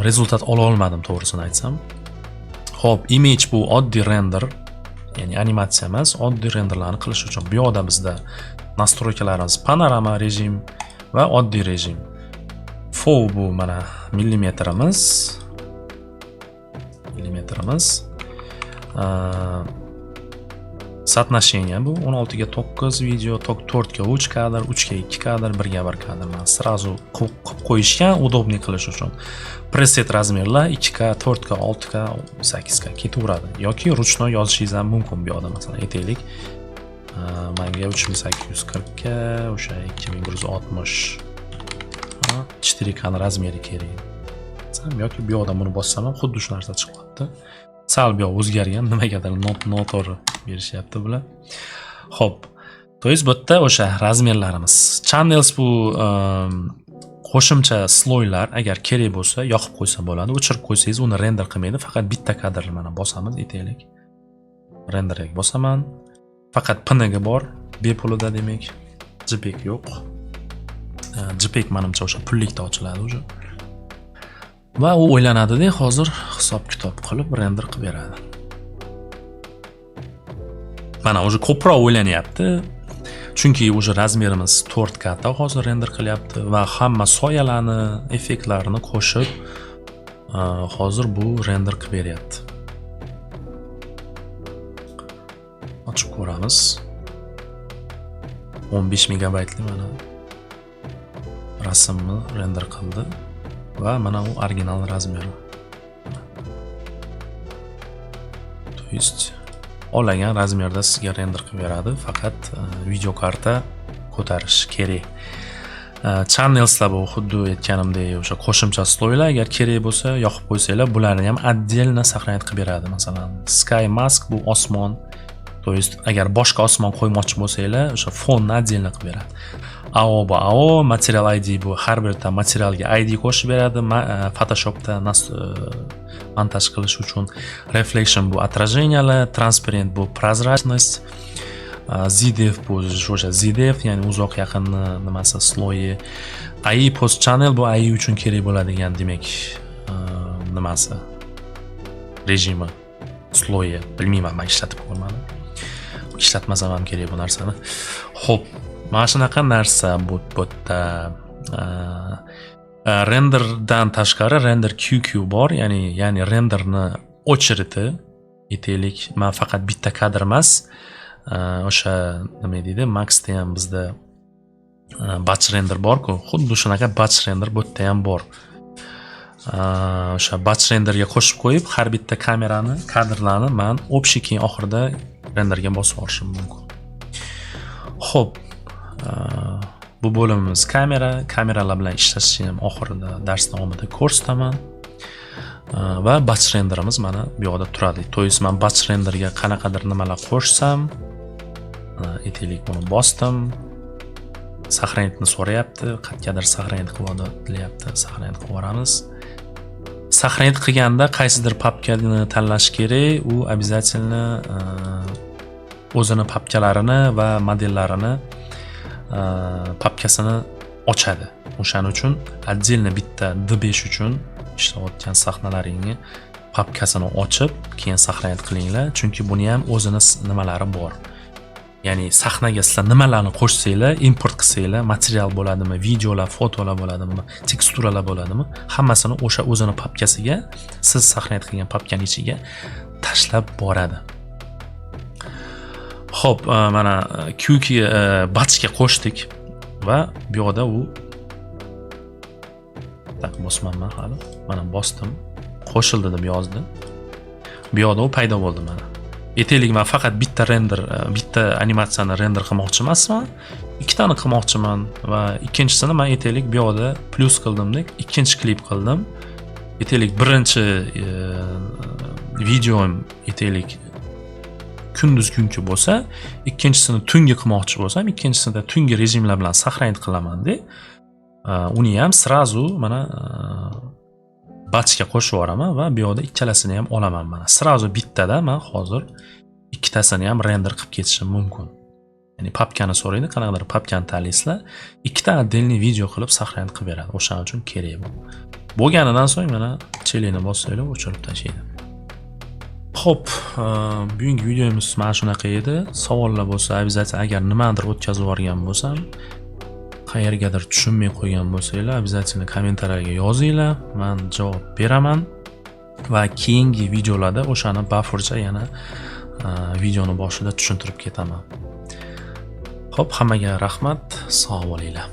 rezultat ola olmadim to'g'risini aytsam. Xo'p, image bu oddiy render, ya'ni animatsiya emas, oddiy renderlarni qilish uchun bu yoqda bizda nastroykalarimiz panorama rejim va oddiy rejim. Fo bu mana millimetrimiz. Соотношение bu 16 ga 9 video, 4 ga 3 kadr, 3 ga 2 kadr, 1 ga 1 kadr. Mana sразу qilib qo'yishgan, udobniy qilish uchun. Preset razmerlar 2 ga, 4 ga, 6 ga, 8 ga ketaveradi. Yoki ruchnoy yozishingiz ham mumkin bu yoqda, masalan, aytaylik. Menga 3840 ga, o'sha 2160 4K razmeri kerak. Yoki bu yoqda buni bossam ham xuddi shu narsa chiqyapti. Sal bu yoq o'zgargan, nimagadir noto'g'ri berishyapti bular. Xo'p. To есть bu yerda o'sha razmerlarimiz. Channels bu qo'shimcha sloylar, agar kerak bo'lsa yoqib qo'ysa bo'ladi. O'chirib qo'ysangiz uni render qilmaydi, faqat bitta kadrni mana bosamiz, aytaylik. Renderga bosaman. Faqat PNG bor, bepulida demak. JPEG yo'q. JPEG menimcha o'sha pullikda ochiladi o'sha. Va u o'ylanadi-da, hozir hisob-kitob qilib render qilib beradi. Mana o'sha ko'proq o'ylanyapti. Chunki o'sha razmerimiz 4K da hozir render qilyapti va hamma soyalarni, effektlarni qo'shib hozir bu render qilib beryapti. Ochib ko'ramiz. 15 megabaytli mana rasmni render qildi va mana u original razmeri. To есть olagan razmerda sizga render qilib beradi, faqat video karta ko'tarish kerak. channelslar bu xuddi aytganimdek o'sha qo'shimcha sloylar agar kerak bo'lsa yoqib qo'ysanglar, bularni ham отдельно сохранять qilib beradi. Masalan, Sky Mask bu osmon. То есть agar boshqa osmon qo'ymoqchi bo'lsanglar, o'sha fonni отдельно qilib beradi. AO bu AO, material ID bu har bir materialga ID qo'shib beradi. Photoshopda montaj qilish uchun. Reflection bu отражениялар, transparent bu прозрачность. ZDF bu o'sha ZDF, ya'ni uzoq yaqin nimasi sloyi. AI post channel bu AI uchun kerak bo'ladigan demak nimasi rejimi sloyi. Bilmayman, men ishlatib ko'rmadim. Ishlatmasam ham kerak bu narsani. Xo'p, mana shunaqa narsa bu yerda renderdan tashqari render QQ bor, ya'ni renderni o'chirdi. Aytaylik, men faqat bitta kadr emas, o'sha nima deydi, Maxda ham bizda batch render bor-ku, xuddi shunaqa batch render bu yerda ham bor. O'sha batch renderga qo'shib qo'yib, har bitta kamerani, kadrlarni men общий keyin oxirida renderga bosib olishim mumkin. Xo'p, bu bo'limimiz kameralar bilan ishlashni ham oxirida dars davomida ko'rsataman. Va batch renderimiz mana bu yoqda turadi. То есть men batch renderga qanaqadir nimalar qo'shsam, aytaylik buni bosdim. Сохранитni so'rayapti, qayergadir сохранить qilyapti, сохранить qilib yuboramiz. Сохранить qilganda qaysidir papkani tanlash kerak, u обязательно o'zini papkalarini va modellarini papkasini ochadi. O'shaning uchun отдельно bitta D5 uchun ishlayotgan sahnalaringni papkasini ochib, keyin сохранить qilinglar, chunki buni ham o'zini nimalari bor. Ya'ni sahnaga sizlar nimalarni qo'shsanglar, import qilsanglar, material bo'ladimi, videolar, fotolar bo'ladimi, teksturalar bo'ladimi, hammasini o'sha o'zini papkasiga, siz сохранить qilgan papkaning ichiga tashlab boradi. Xo'p, mana QQ batchga qo'shdik va bu yoqda u bosmanman hali. Mana bosdim. Qo'shildi deb yozdi. Bu yoqda u paydo bo'ldi mana. Aytaylik, men faqat bitta animatsiyani render qilmoqchi emasman, ikkitani qilmoqchiman va ikkinchisini men aytaylik bu yoqda plus qildimdek, ikkinchi klip qildim. Aytaylik, birinchi videom aytaylik kunduz kunki bo'lsa, ikkinchisini tungi qilmoqchi bo'lsam, ikkinchisida tungi rejimlar bilan сохранить qilaman-da. Uni ham srazu mana batchga qo'shib yuboraman va bu yoqda ikkalasini ham olaman mana. Srazu bittada men hozir ikkitasini ham render qilib ketishim mumkin. Ya'ni papkani so'raydi, qanaqadir papkani tanlaysizlar, ikkita отдельный video qilib сохранить qilib beradi. O'shaning uchun kerak bu. Bo'lganidan so'ng mana chelikni bossanglar, o'chirib tashlaydi. Xo'p, bugungi videomiz mana shunaqa edi. Savollar bo'lsa, обязательно agar nimadir o'tkazib yuborgan bo'lsam, qayergadir tushunmay qo'ygan bo'lsanglar, обязательно kommentariyga yozinglar, men javob beraman va keyingi videolarda o'shani bafurcha yana videoni boshida tushuntirib ketaman. Xo'p, hammaga rahmat, sog' bo'linglar.